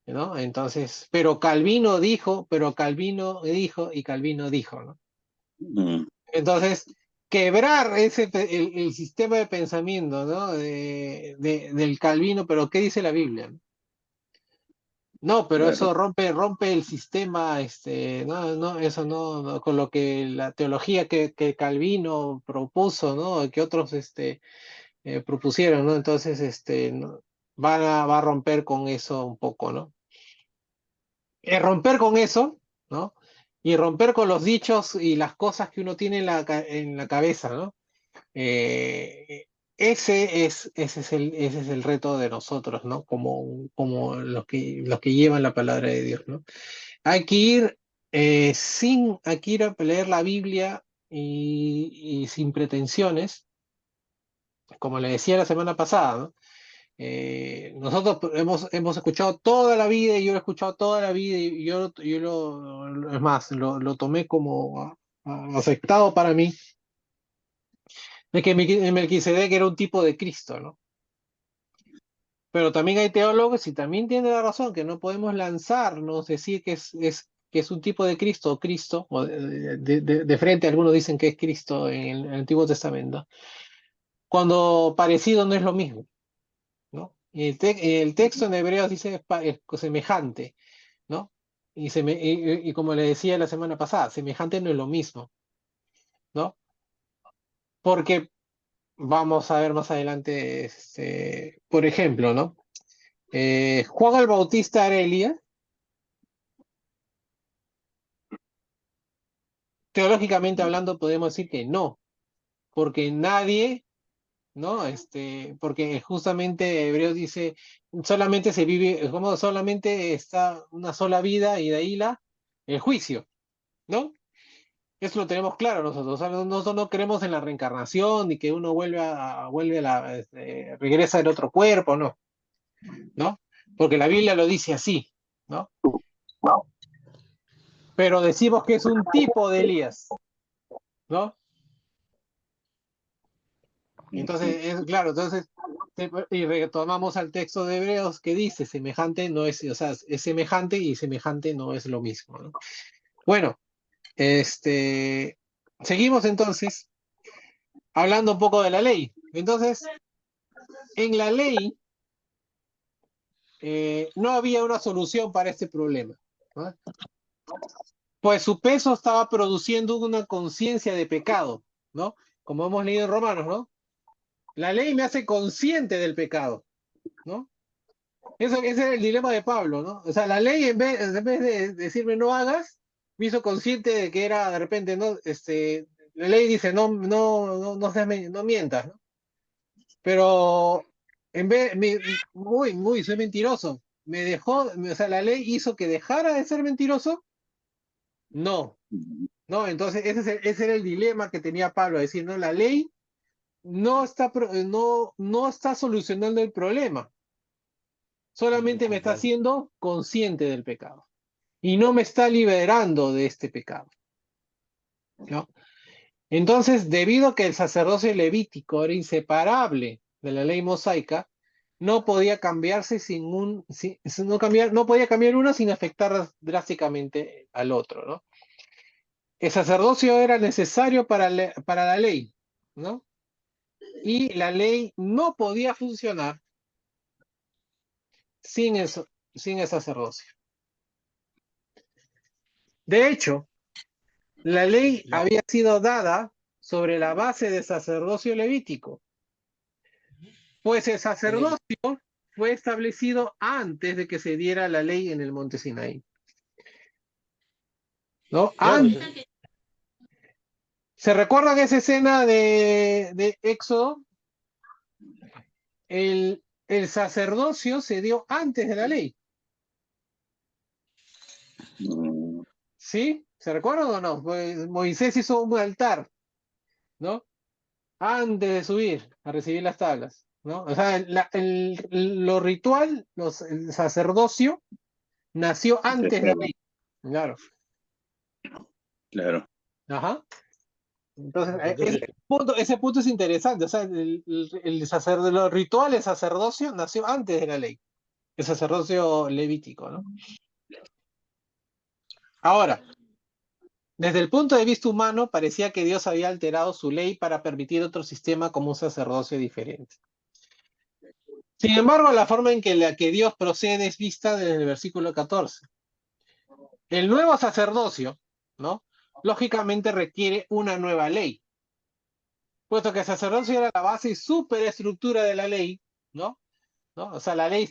Speaker 1: ¿no? Entonces, pero Calvino dijo y Calvino dijo, ¿no?
Speaker 2: Mm,
Speaker 1: Entonces, quebrar el sistema de pensamiento, ¿no? Del Calvino, pero ¿qué dice la Biblia? No, pero
Speaker 2: claro.
Speaker 1: eso rompe el sistema, eso con lo que la teología que Calvino propuso, ¿no? Que otros, propusieron, ¿no? Entonces, ¿no? Va a romper con eso un poco, ¿no? Romper con eso, ¿no? Y romper con los dichos y las cosas que uno tiene en la cabeza, ¿no? Eh, ese es el reto de nosotros, ¿no? Como los que llevan la palabra de Dios, ¿no? Hay que ir a leer la Biblia y sin pretensiones, como le decía la semana pasada, ¿no? Nosotros hemos escuchado toda la vida, y yo lo he escuchado toda la vida, y es más, lo tomé como aceptado para mí, de que Melquisedec era un tipo de Cristo, ¿no? Pero también hay teólogos, y también tiene la razón, que no podemos lanzarnos, decir que es un tipo de Cristo, o Cristo, o de frente algunos dicen que es Cristo en el Antiguo Testamento, cuando parecido no es lo mismo, ¿no? Y el texto en Hebreos dice es semejante, ¿no? Y como le decía la semana pasada, semejante no es lo mismo, ¿no? Porque vamos a ver más adelante, por ejemplo, ¿no? Juan el Bautista era Elías. Teológicamente hablando, podemos decir que no, porque nadie, ¿no? Porque justamente Hebreos dice, solamente se vive, como solamente está una sola vida y de ahí el juicio, ¿no? Eso lo tenemos claro nosotros. O sea, nosotros no creemos en la reencarnación ni que uno regresa en otro cuerpo, no, ¿no? Porque la Biblia lo dice así, ¿no? Pero decimos que es un tipo de Elías, ¿no? Entonces, claro, entonces, y retomamos al texto de Hebreos que dice, semejante no es, o sea, es semejante y semejante no es lo mismo, ¿no? Bueno, seguimos entonces hablando un poco de la ley. Entonces, en la ley no había una solución para este problema, ¿no? Pues su peso estaba produciendo una conciencia de pecado, ¿no? Como hemos leído en Romanos, ¿no? La ley me hace consciente del pecado, ¿no? Ese era el dilema de Pablo, ¿no? O sea, la ley en vez de decirme no hagas, me hizo consciente de que era de repente, ¿no? La ley dice no mientas, ¿no? Pero en vez, soy mentiroso. Me dejó, o sea, la ley hizo que dejara de ser mentiroso. No, no, entonces ese era el dilema que tenía Pablo, decir, no, la ley no está solucionando el problema, solamente me está haciendo consciente del pecado y no me está liberando de este pecado, ¿no? Entonces, debido a que el sacerdocio levítico era inseparable de la ley mosaica, no podía cambiarse no podía cambiar uno sin afectar drásticamente al otro, ¿no? El sacerdocio era necesario para la ley, ¿no? Y la ley no podía funcionar sin eso, sin el sacerdocio. De hecho, la ley había sido dada sobre la base del sacerdocio levítico, pues el sacerdocio fue establecido antes de que se diera la ley en el monte Sinaí, ¿no?
Speaker 4: Claro,
Speaker 1: ¿Se recuerdan esa escena de Éxodo? El sacerdocio se dio antes de la ley.
Speaker 2: Mm,
Speaker 1: ¿Sí? ¿Se recuerdan o no? Pues Moisés hizo un altar, ¿no? Antes de subir a recibir las tablas, ¿no? O sea, lo ritual, el sacerdocio, nació antes de la
Speaker 2: empezaba,
Speaker 1: ley. Claro.
Speaker 2: claro.
Speaker 1: Ajá. Entonces,
Speaker 4: Entonces,
Speaker 1: ese punto es interesante. O sea, los rituales sacerdocio nació antes de la ley. El sacerdocio levítico, ¿no? Ahora, desde el punto de vista humano, parecía que Dios había alterado su ley para permitir otro sistema como un sacerdocio diferente. Sin embargo, la forma en la que Dios procede es vista desde el versículo 14. El nuevo sacerdocio, ¿no? Lógicamente requiere una nueva ley, puesto que el sacerdocio era la base y superestructura de la ley, ¿no? ¿No? O sea, la ley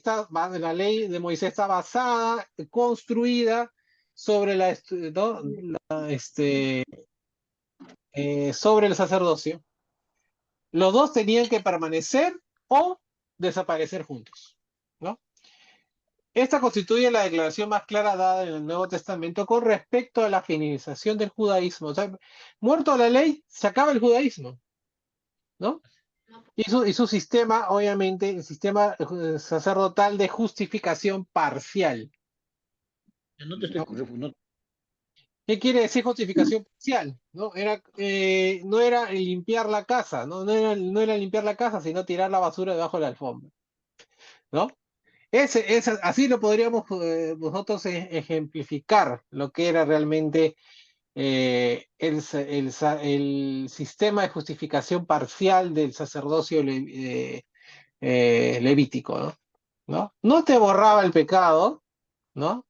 Speaker 1: de Moisés está basada, construida sobre ¿no? Sobre el sacerdocio. Los dos tenían que permanecer o desaparecer juntos, ¿no? Esta constituye la declaración más clara dada en el Nuevo Testamento con respecto a la finalización del judaísmo. O sea, muerto la ley, se acaba el judaísmo, ¿no? Y su sistema, obviamente, el sistema sacerdotal de justificación parcial.
Speaker 4: no te estoy...
Speaker 1: ¿No? ¿Qué quiere decir justificación parcial? No era limpiar la casa, no era limpiar la casa, sino tirar la basura debajo de la alfombra, ¿no? Así lo podríamos nosotros ejemplificar lo que era realmente el sistema de justificación parcial del sacerdocio levítico, ¿no? No te borraba el pecado, ¿no?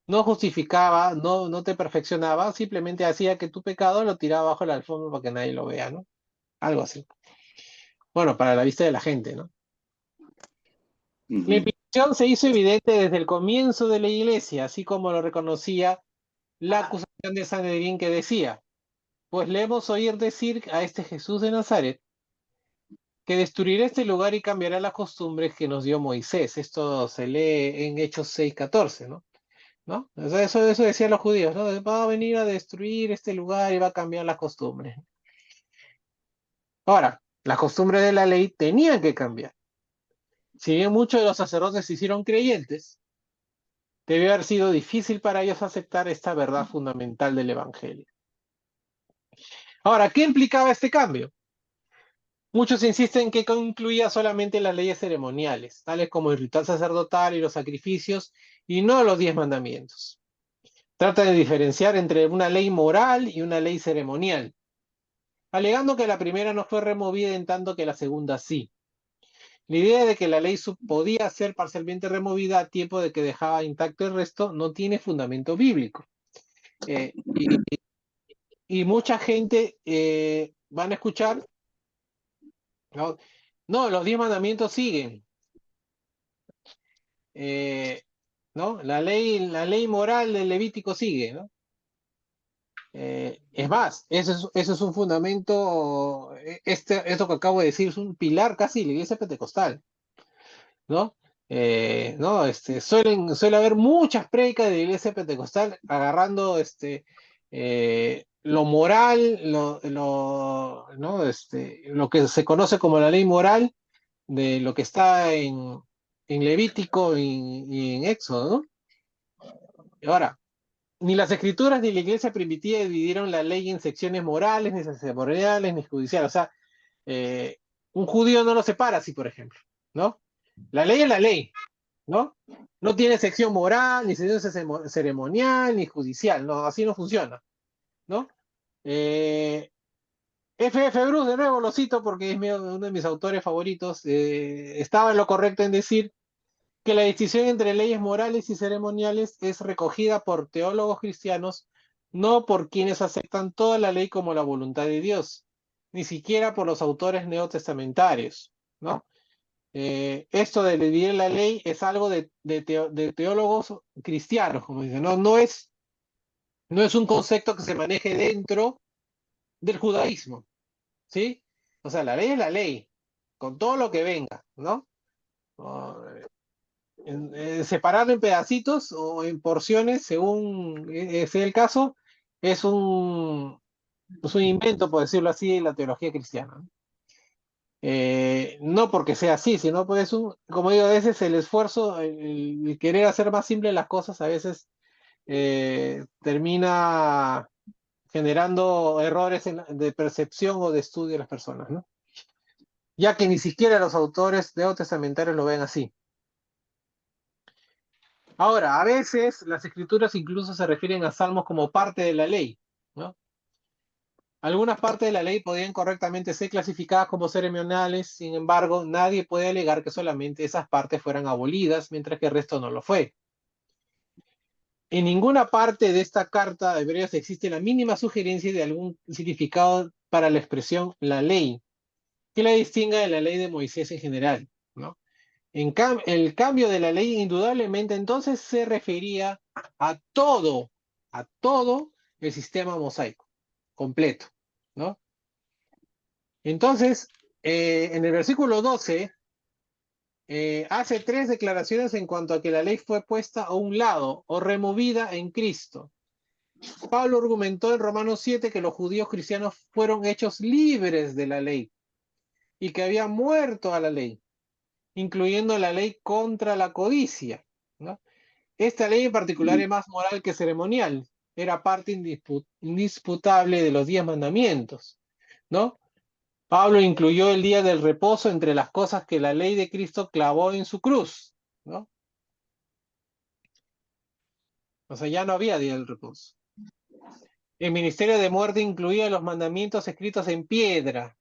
Speaker 1: No justificaba, no te perfeccionaba, simplemente hacía que tu pecado lo tiraba bajo la alfombra para que nadie lo vea, ¿no? Algo así. Bueno, para la vista de la gente, ¿no? La
Speaker 2: Ujú.
Speaker 1: implicación se hizo evidente desde el comienzo de la iglesia, así como lo reconocía la acusación de Sanedrín que decía, pues leemos oír decir a este Jesús de Nazaret que destruirá este lugar y cambiará las costumbres que nos dio Moisés. Esto se lee en Hechos 6:14, ¿no? ¿No? O sea, eso decían los judíos, ¿no? Va a venir a destruir este lugar y va a cambiar las costumbres. Ahora, las costumbres de la ley tenían que cambiar. Si bien muchos de los sacerdotes se hicieron creyentes, debió haber sido difícil para ellos aceptar esta verdad fundamental del Evangelio. Ahora, ¿qué implicaba este cambio? Muchos insisten que incluía solamente las leyes ceremoniales, tales como el ritual sacerdotal y los sacrificios, y no los 10 mandamientos. Trata de diferenciar entre una ley moral y una ley ceremonial, alegando que la primera no fue removida en tanto que la segunda sí. La idea de que la ley podía ser parcialmente removida a tiempo de que dejaba intacto el resto no tiene fundamento bíblico. Y mucha gente van a escuchar, no, no, los 10 mandamientos siguen. ¿No? La ley moral del Levítico sigue, ¿no? Es más, eso es un fundamento, esto que acabo de decir es un pilar casi de la iglesia pentecostal, ¿no? Suele haber muchas predicas de la iglesia pentecostal agarrando lo moral, ¿no? Lo que se conoce como la ley moral de lo que está en Levítico y en Éxodo, ¿no? Ahora, ni las escrituras ni la iglesia primitiva dividieron la ley en secciones morales, ni ceremoniales, ni judiciales. O sea, eh, un judío no lo separa así, por ejemplo, ¿no? La ley es la ley, ¿no? No tiene sección moral, ni sección ceremonial, ni judicial, no, así no funciona, ¿no? F.F. Bruce, de nuevo lo cito porque es uno de mis autores favoritos, estaba en lo correcto en decir que la distinción entre leyes morales y ceremoniales es recogida por teólogos cristianos, no por quienes aceptan toda la ley como la voluntad de Dios, ni siquiera por los autores neotestamentarios, ¿no? Esto de dividir la ley es algo de teólogos cristianos, como dicen, no es un concepto que se maneje dentro del judaísmo, ¿sí? O sea, la ley es la ley, con todo lo que venga, ¿no? separarlo en pedacitos o en porciones, según sea el caso, es un invento, por decirlo así, de la teología cristiana, ¿no? No porque sea así, sino pues como digo, a veces el esfuerzo, el querer hacer más simples las cosas, a veces termina generando errores de percepción o de estudio de las personas, ¿no? Ya que ni siquiera los autores neotestamentarios lo ven así. Ahora, a veces las escrituras incluso se refieren a salmos como parte de la ley, ¿no? Algunas partes de la ley podían correctamente ser clasificadas como ceremoniales, sin embargo, nadie puede alegar que solamente esas partes fueran abolidas, mientras que el resto no lo fue. En ninguna parte de esta carta de Hebreos existe la mínima sugerencia de algún significado para la expresión la ley, que la distinga de la ley de Moisés en general, ¿no? El cambio de la ley indudablemente entonces se refería a todo el sistema mosaico, completo, ¿no? Entonces, en el versículo 12, hace tres declaraciones en cuanto a que la ley fue puesta a un lado o removida en Cristo. Pablo argumentó en Romanos 7 que los judíos cristianos fueron hechos libres de la ley y que habían muerto a la ley, incluyendo la ley contra la codicia, ¿no? Esta ley en particular es más moral que ceremonial, era parte indisputable de los 10 mandamientos, ¿no? Pablo incluyó el día del reposo entre las cosas que la ley de Cristo clavó en su cruz, ¿no? O sea, ya no había día del reposo. El ministerio de muerte incluía los mandamientos escritos en piedra,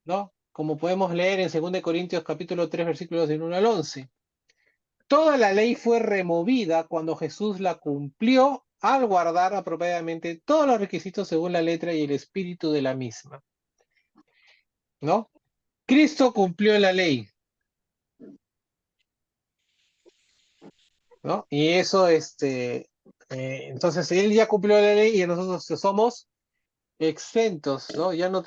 Speaker 1: ¿no? Como podemos leer en 2 Corintios capítulo 3, versículos del 1 al 11. Toda la ley fue removida cuando Jesús la cumplió al guardar apropiadamente todos los requisitos según la letra y el espíritu de la misma, ¿no? Cristo cumplió la ley, ¿no? Y eso, entonces él ya cumplió la ley y nosotros somos exentos, ¿no? Ya no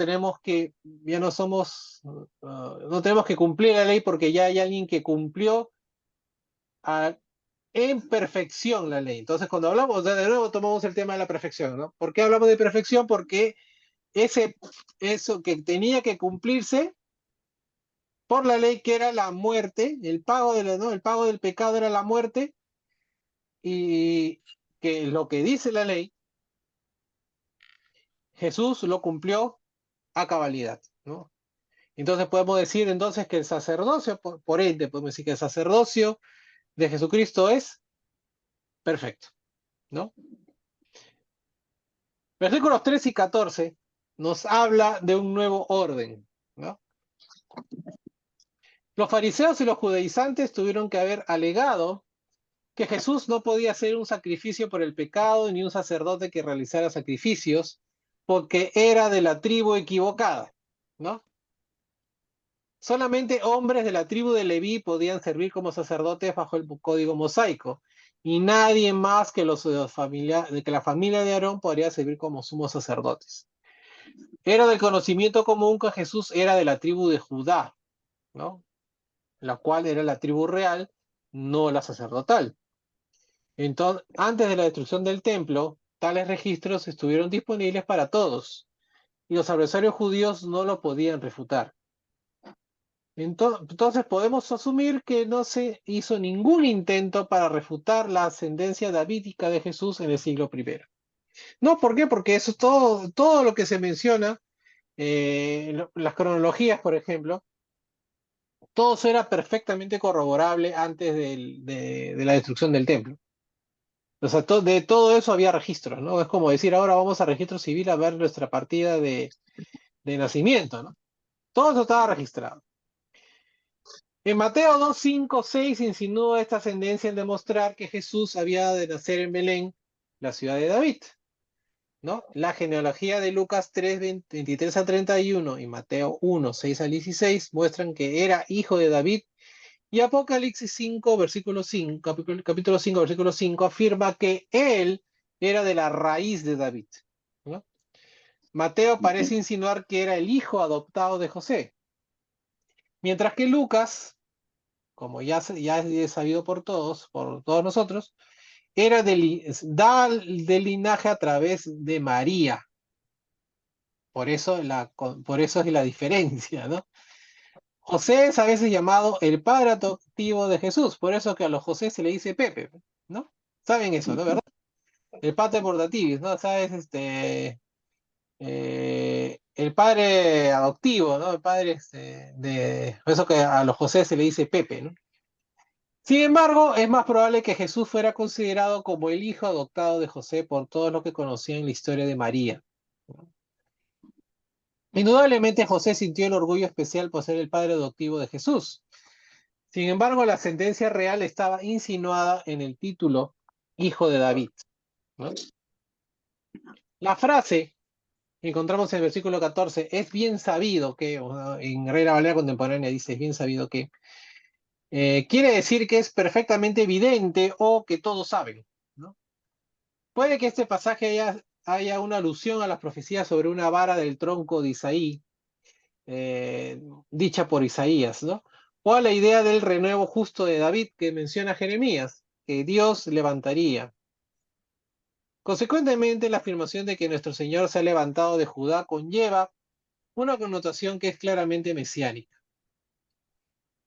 Speaker 1: somos, no tenemos que cumplir la ley porque ya hay alguien que cumplió en perfección la ley. Entonces, cuando hablamos, de nuevo tomamos el tema de la perfección, ¿no? ¿Por qué hablamos de perfección? Porque eso que tenía que cumplirse por la ley, que era la muerte, ¿no? El pago del pecado era la muerte, y que lo que dice la ley, Jesús lo cumplió a cabalidad, ¿no? Entonces podemos decir entonces que el sacerdocio, por ende, podemos decir que el sacerdocio de Jesucristo es perfecto, ¿no? Versículos 3 y 14 nos habla de un nuevo orden, ¿no? Los fariseos y los judaizantes tuvieron que haber alegado que Jesús no podía ser un sacrificio por el pecado ni un sacerdote que realizara sacrificios porque era de la tribu equivocada, ¿no? Solamente hombres de la tribu de Leví podían servir como sacerdotes bajo el código mosaico, y nadie más que la familia de Aarón podría servir como sumos sacerdotes. Era del conocimiento común que Jesús era de la tribu de Judá, ¿no? La cual era la tribu real, no la sacerdotal. Entonces, antes de la destrucción del templo, tales registros estuvieron disponibles para todos, y los adversarios judíos no lo podían refutar. Entonces podemos asumir que no se hizo ningún intento para refutar la ascendencia davídica de Jesús en el siglo I. No, ¿por qué? Porque eso es todo lo que se menciona, las cronologías, por ejemplo, todo eso era perfectamente corroborable antes de la destrucción del templo. O sea, de todo eso había registros, ¿no? Es como decir, ahora vamos a registro civil a ver nuestra partida de nacimiento, ¿no? Todo eso estaba registrado. En Mateo 2, 5, 6 insinúa esta ascendencia en demostrar que Jesús había de nacer en Belén, la ciudad de David, ¿no? La genealogía de Lucas 3, 23 a 31 y Mateo 1, 6 al 16 muestran que era hijo de David, y Apocalipsis 5, versículo 5, capítulo 5, versículo 5 afirma que él era de la raíz de David, ¿no? Mateo parece insinuar que era el hijo adoptado de José, mientras que Lucas como ya es sabido por todos nosotros, era del linaje a través de María. Por eso, por eso es la diferencia, ¿no? José es a veces llamado el padre adoptivo de Jesús, por eso que a los José se le dice Pepe, ¿no? ¿Saben eso, no, verdad? El pater portativis, ¿no? ¿Sabes? El padre adoptivo, ¿no? El padre por eso que a los José se le dice Pepe, ¿no? Sin embargo, es más probable que Jesús fuera considerado como el hijo adoptado de José por todo lo que conocía en la historia de María. Indudablemente José sintió el orgullo especial por ser el padre adoptivo de Jesús. Sin embargo, la sentencia real estaba insinuada en el título Hijo de David, ¿no? La frase que encontramos en el versículo 14, es bien sabido que, en Reina Valera Contemporánea dice, es bien sabido que, quiere decir que es perfectamente evidente o que todos saben, ¿no? Puede que este pasaje haya una alusión a las profecías sobre una vara del tronco de Isaí, dicha por Isaías, ¿no? O a la idea del renuevo justo de David que menciona Jeremías, que Dios levantaría. Consecuentemente, la afirmación de que nuestro Señor se ha levantado de Judá conlleva una connotación que es claramente mesiánica.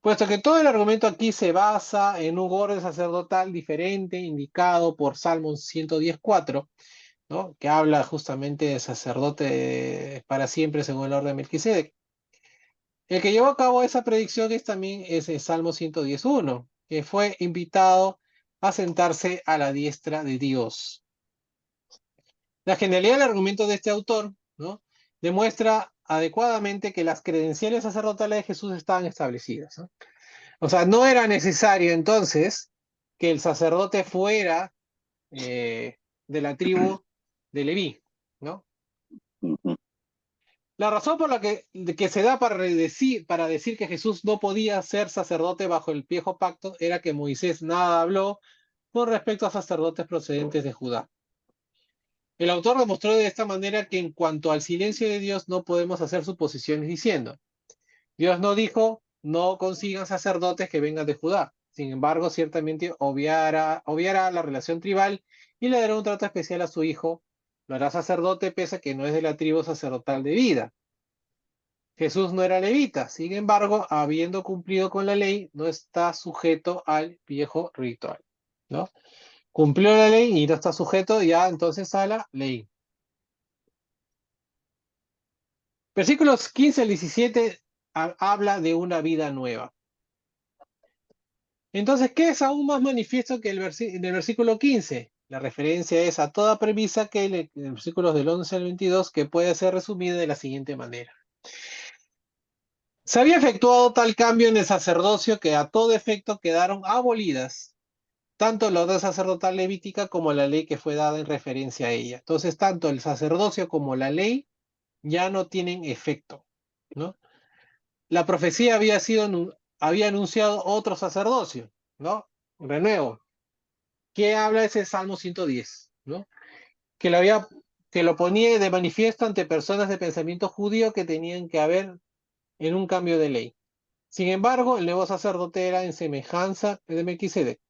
Speaker 1: Puesto que todo el argumento aquí se basa en un orden sacerdotal diferente indicado por Salmo 110.4, ¿no? Que habla justamente de sacerdote para siempre según el orden de Melquisedec. El que llevó a cabo esa predicción también es el Salmo 110.1, que fue invitado a sentarse a la diestra de Dios. La genialidad del argumento de este autor, ¿no? Demuestra adecuadamente que las credenciales sacerdotales de Jesús estaban establecidas, ¿no? O sea, no era necesario entonces que el sacerdote fuera de la tribu de Leví, ¿no? La razón por la que se da para decir que Jesús no podía ser sacerdote bajo el viejo pacto era que Moisés nada habló con respecto a sacerdotes procedentes de Judá. El autor demostró de esta manera que en cuanto al silencio de Dios no podemos hacer suposiciones diciendo, Dios no dijo, no consigan sacerdotes que vengan de Judá. Sin embargo, ciertamente obviará la relación tribal y le dará un trato especial a su hijo. Lo hará sacerdote pese a que no es de la tribu sacerdotal de vida. Jesús no era levita, sin embargo, habiendo cumplido con la ley, no está sujeto al viejo ritual, ¿no? Cumplió la ley y no está sujeto ya entonces a la ley. Versículos 15 al 17 habla de una vida nueva. Entonces, ¿qué es aún más manifiesto que en el versículo 15? La referencia es a toda premisa que en los versículos del 11 al 22 que puede ser resumida de la siguiente manera. Se había efectuado tal cambio en el sacerdocio que a todo efecto quedaron abolidas tanto la orden sacerdotal levítica como la ley que fue dada en referencia a ella. Entonces, tanto el sacerdocio como la ley ya no tienen efecto, ¿no? La profecía había anunciado otro sacerdocio, ¿no? Renuevo. ¿Qué habla ese Salmo 110? ¿No? Que lo ponía de manifiesto ante personas de pensamiento judío que tenían que haber en un cambio de ley. Sin embargo, el nuevo sacerdote era en semejanza de Melquisedec.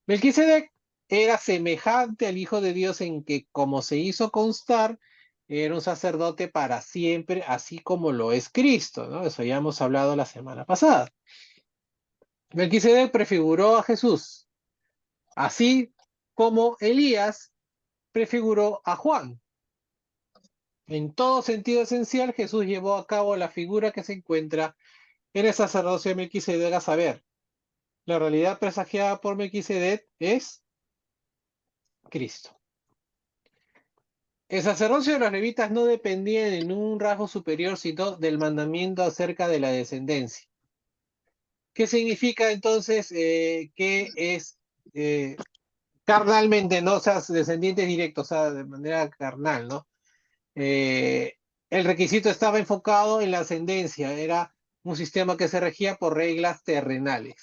Speaker 1: Melquisedec era semejante al Hijo de Dios en que, como se hizo constar, era un sacerdote para siempre, así como lo es Cristo, ¿no? Eso ya hemos hablado la semana pasada. Melquisedec prefiguró a Jesús, así como Elías prefiguró a Juan. En todo sentido esencial, Jesús llevó a cabo la figura que se encuentra en el sacerdocio de Melquisedec, a saber, la realidad presagiada por Melquisedec es Cristo. El sacerdocio de los levitas no dependía en un rasgo superior, sino del mandamiento acerca de la descendencia. ¿Qué significa entonces que es carnalmente, no? O sea, descendientes directos, o sea, de manera carnal, ¿no? El requisito estaba enfocado en la ascendencia, era un sistema que se regía por reglas terrenales.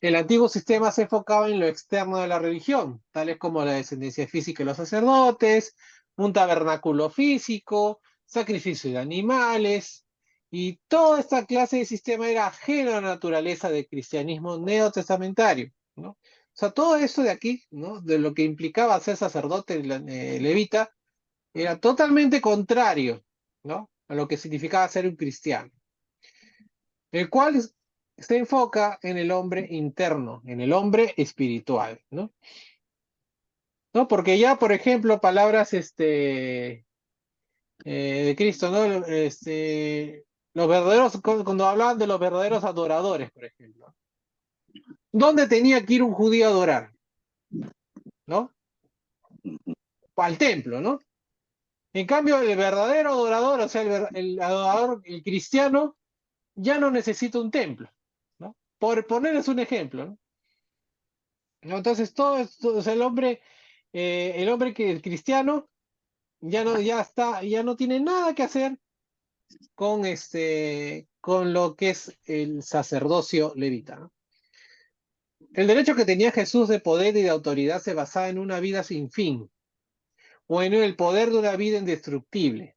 Speaker 1: El antiguo sistema se enfocaba en lo externo de la religión, tales como la descendencia física de los sacerdotes, un tabernáculo físico, sacrificio de animales, Y toda esta clase de sistema era ajeno a la naturaleza del cristianismo neotestamentario, ¿no? O sea, todo esto de aquí, ¿no? De lo que implicaba ser sacerdote levita, era totalmente contrario, ¿no? A lo que significaba ser un cristiano, el cual se enfoca en el hombre interno, en el hombre espiritual, ¿no? ¿No? Porque ya, por ejemplo, palabras de Cristo, ¿no? Los verdaderos, cuando hablaban de los verdaderos adoradores, por ejemplo, ¿dónde tenía que ir un judío a adorar? ¿No? Al templo, ¿no? En cambio, el verdadero adorador, o sea, el adorador, el cristiano, ya no necesita un templo, ¿no? Por ponerles un ejemplo, ¿no? Entonces, todo esto, o sea, el hombre que el cristiano ya no tiene nada que hacer con lo que es el sacerdocio levita, ¿no? El derecho que tenía Jesús de poder y de autoridad se basaba en una vida sin fin, o en el poder de una vida indestructible.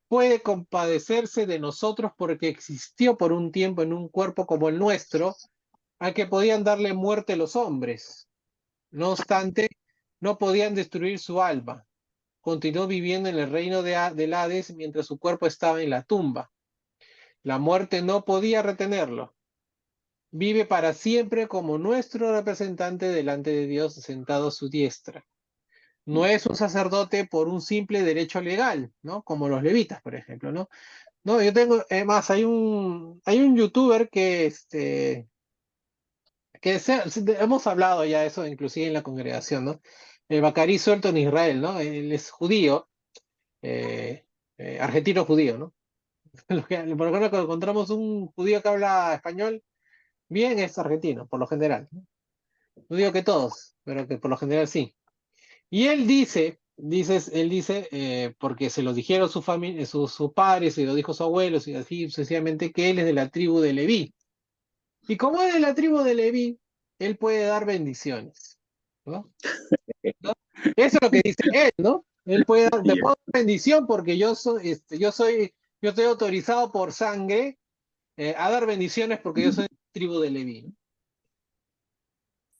Speaker 1: Puede compadecerse de nosotros porque existió por un tiempo en un cuerpo como el nuestro, al que podían darle muerte los hombres. No obstante, no podían destruir su alma. Continuó viviendo en el reino del Hades mientras su cuerpo estaba en la tumba. La muerte no podía retenerlo. Vive para siempre como nuestro representante delante de Dios sentado a su diestra. No es un sacerdote por un simple derecho legal, ¿no? Como los levitas, por ejemplo, ¿no? No, yo tengo, más, hay un youtuber hemos hablado ya de eso, inclusive en la congregación, ¿no? El Bacari suelto en Israel, ¿no? Él es judío, eh, argentino judío, ¿no? Por lo menos cuando encontramos un judío que habla español, bien es argentino, por lo general, ¿no? No digo que todos, pero que por lo general sí. Y él dice, porque se lo dijeron su familia, sus padres, se lo dijo su abuelo, y así sucesivamente, que él es de la tribu de Leví. Y como es de la tribu de Leví, él puede dar bendiciones, ¿no? ¿No? Eso es lo que dice él, ¿no? Él puede dar, te
Speaker 2: Ya.
Speaker 1: puedo dar bendición porque yo estoy autorizado por sangre a dar bendiciones porque yo soy de la tribu de Leví, ¿no?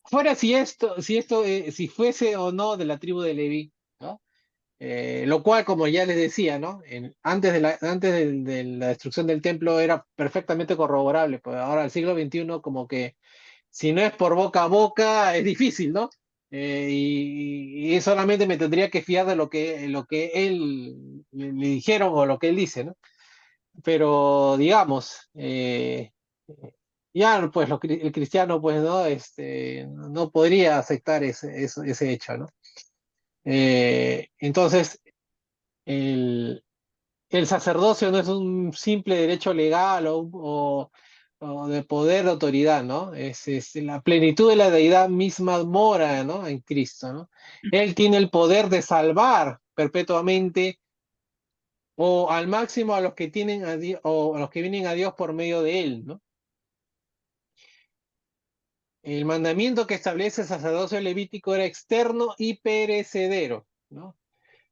Speaker 1: Fuera si fuese o no de la tribu de Leví, ¿no? Lo cual, como ya les decía, ¿no? Antes de la destrucción del templo era perfectamente corroborable, pues ahora el siglo XXI como que si no es por boca a boca es difícil, ¿no? Y solamente me tendría que fiar de lo que él le dijeron o lo que él dice, ¿no? Pero digamos, ya pues el cristiano pues no, no podría aceptar ese hecho, ¿no? Entonces, el, el sacerdocio no es un simple derecho legal o de poder de autoridad, ¿no? Es la plenitud de la deidad misma mora, ¿no? En Cristo, ¿no? Él tiene el poder de salvar perpetuamente o al máximo a los que tienen a Dios, o a los que vienen a Dios por medio de él, ¿no? El mandamiento que establece el sacerdocio levítico era externo y perecedero, ¿no?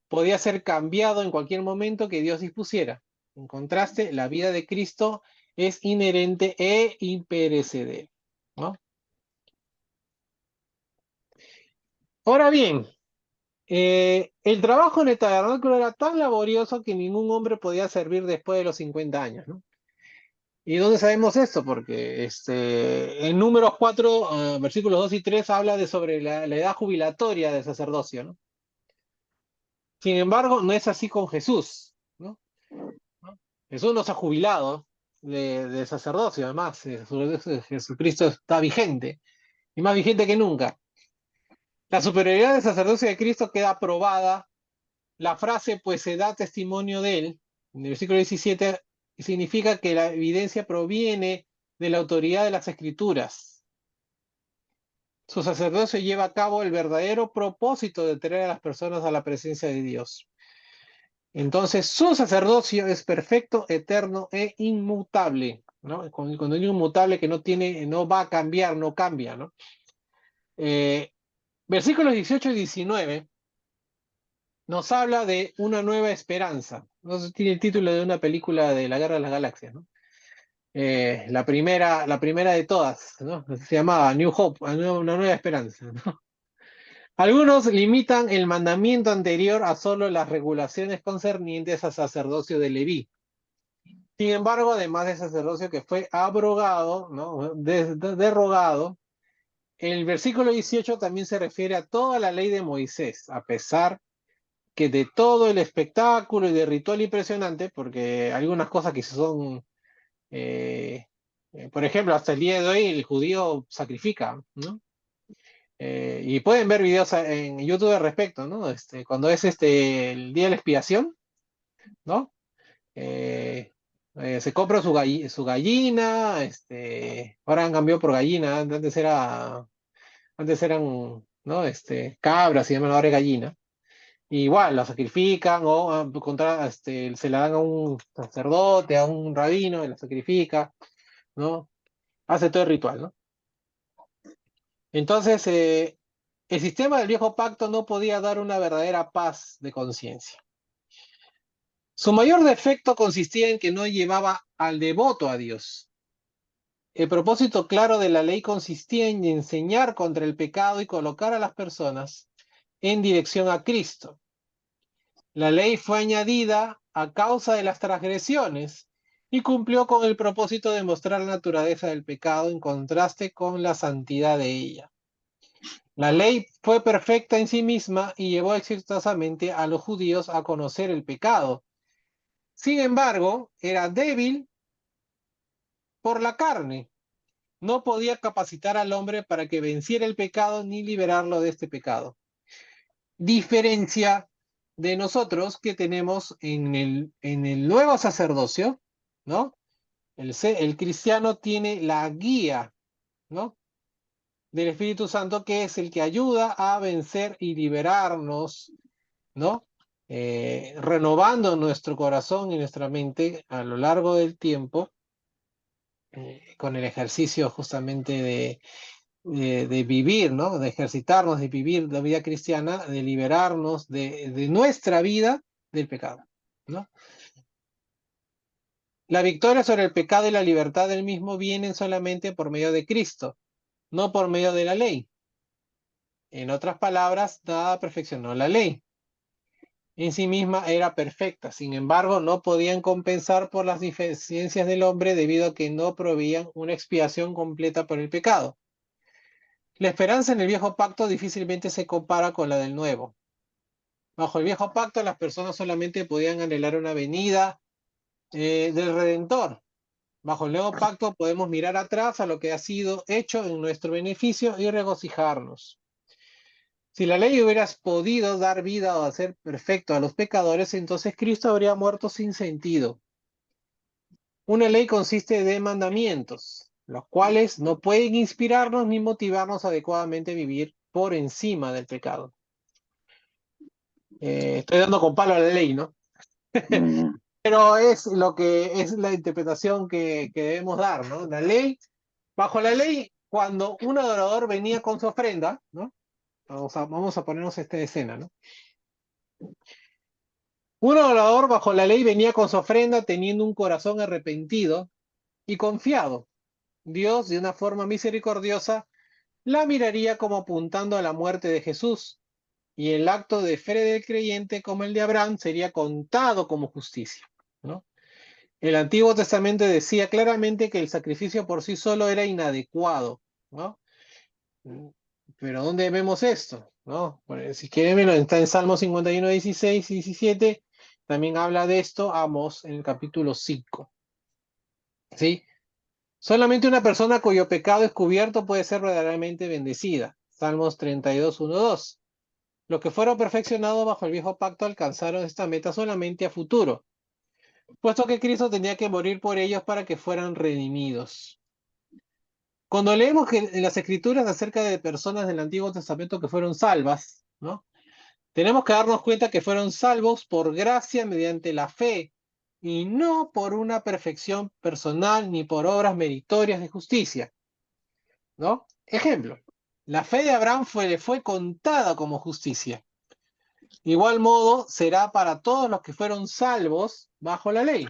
Speaker 1: Podía ser cambiado en cualquier momento que Dios dispusiera. En contraste, la vida de Cristo es inherente e imperecedera, ¿no? Ahora bien, el trabajo en el tabernáculo era tan laborioso que ningún hombre podía servir después de los 50 años, ¿no? ¿Y dónde sabemos esto? Porque en Números 4, versículos 2 y 3, habla de sobre la edad jubilatoria del sacerdocio, ¿no? Sin embargo, no es así con Jesús, ¿no? Jesús no se ha jubilado de sacerdocio, además, Jesucristo está vigente, y más vigente que nunca. La superioridad del sacerdocio de Cristo queda probada. La frase, pues se da testimonio de él, en el versículo 17, significa que la evidencia proviene de la autoridad de las escrituras. Su sacerdocio lleva a cabo el verdadero propósito de traer a las personas a la presencia de Dios. Entonces, su sacerdocio es perfecto, eterno e inmutable, ¿no? Cuando digo inmutable, que no va a cambiar, no cambia, ¿no? Eh, Versículos 18 y 19 nos habla de una nueva esperanza. No sé, tiene el título de una película de la Guerra de las Galaxias, ¿no? La primera de todas, ¿no? Se llamaba New Hope, una nueva esperanza, ¿no? Algunos limitan el mandamiento anterior a solo las regulaciones concernientes al sacerdocio de Leví. Sin embargo, además de sacerdocio que fue abrogado, ¿no? Derogado, el versículo 18 también se refiere a toda la ley de Moisés, a pesar que de todo el espectáculo y de ritual impresionante, porque algunas cosas que son, por ejemplo, hasta el día de hoy el judío sacrifica, ¿no? Y pueden ver videos en YouTube al respecto, ¿no? Cuando es el día de la expiación, ¿no? Se compra su gallina, ahora han cambiado por gallina, antes eran, ¿no? Cabras, se llaman ahora gallina. Igual, la sacrifican o se la dan a un sacerdote, a un rabino, y la sacrifica, ¿no? Hace todo el ritual, ¿no? Entonces, el sistema del viejo pacto no podía dar una verdadera paz de conciencia. Su mayor defecto consistía en que no llevaba al devoto a Dios. El propósito claro de la ley consistía en enseñar contra el pecado y colocar a las personas en dirección a Cristo. La ley fue añadida a causa de las transgresiones y cumplió con el propósito de mostrar la naturaleza del pecado en contraste con la santidad de ella. La ley fue perfecta en sí misma y llevó exitosamente a los judíos a conocer el pecado. Sin embargo, era débil por la carne. No podía capacitar al hombre para que venciera el pecado ni liberarlo de este pecado. Diferencia de nosotros que tenemos en el nuevo sacerdocio, ¿no? El cristiano tiene la guía, ¿no? Del Espíritu Santo, que es el que ayuda a vencer y liberarnos, ¿no? Renovando nuestro corazón y nuestra mente a lo largo del tiempo, con el ejercicio justamente de vivir, ¿no? De ejercitarnos, de vivir la vida cristiana, de liberarnos de nuestra vida del pecado, ¿no? La victoria sobre el pecado y la libertad del mismo vienen solamente por medio de Cristo, no por medio de la ley. En otras palabras, nada perfeccionó la ley. En sí misma era perfecta, sin embargo, no podían compensar por las deficiencias del hombre debido a que no proveían una expiación completa por el pecado. La esperanza en el viejo pacto difícilmente se compara con la del nuevo. Bajo el viejo pacto, las personas solamente podían anhelar una venida del Redentor. Bajo el nuevo pacto podemos mirar atrás a lo que ha sido hecho en nuestro beneficio y regocijarnos. Si la ley hubiera podido dar vida o hacer perfecto a los pecadores, entonces Cristo habría muerto sin sentido. Una ley consiste de mandamientos, los cuales no pueden inspirarnos ni motivarnos adecuadamente a vivir por encima del pecado. Estoy dando con palo a la ley, ¿no? Pero es lo que es la interpretación que debemos dar, ¿no? La ley, bajo la ley, cuando un adorador venía con su ofrenda, ¿no? Vamos a ponernos esta escena, ¿no? Un adorador bajo la ley venía con su ofrenda teniendo un corazón arrepentido y confiado. Dios, de una forma misericordiosa, la miraría como apuntando a la muerte de Jesús, y el acto de fe del creyente como el de Abraham sería contado como justicia, ¿no? El Antiguo Testamento decía claramente que el sacrificio por sí solo era inadecuado, ¿no? Pero ¿dónde vemos esto? ¿No? Bueno, si quieren, está en Salmo 51, 16 y 17, también habla de esto Amós en el capítulo 5, ¿sí? Solamente una persona cuyo pecado es cubierto puede ser verdaderamente bendecida. Salmos 32, 1, 2. Los que fueron perfeccionados bajo el viejo pacto alcanzaron esta meta solamente a futuro, puesto que Cristo tenía que morir por ellos para que fueran redimidos. Cuando leemos en las escrituras acerca de personas del Antiguo Testamento que fueron salvas, ¿no? Tenemos que darnos cuenta que fueron salvos por gracia mediante la fe y no por una perfección personal ni por obras meritorias de justicia, ¿no? Ejemplo, la fe de Abraham le fue contada como justicia. igual modo será para todos los que fueron salvos bajo la ley,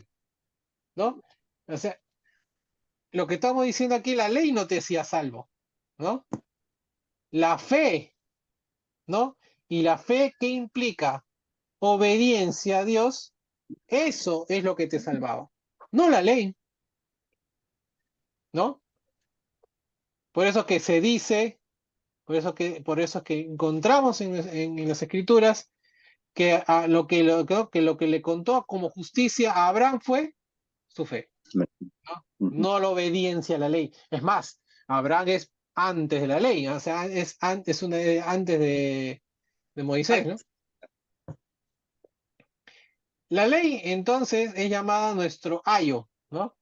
Speaker 1: ¿no? O sea, lo que estamos diciendo aquí, la ley no te hacía salvo, ¿no? La fe, ¿no? Y la fe que implica obediencia a Dios, eso es lo que te salvaba, no la ley, ¿no? Por eso que se dice, por eso que encontramos en las escrituras que lo que le contó como justicia a Abraham fue su fe, ¿no? No la obediencia a la ley. Es más, Abraham es antes de la ley, o sea, antes de Moisés, ¿no? La ley entonces es llamada nuestro ayo, ¿no?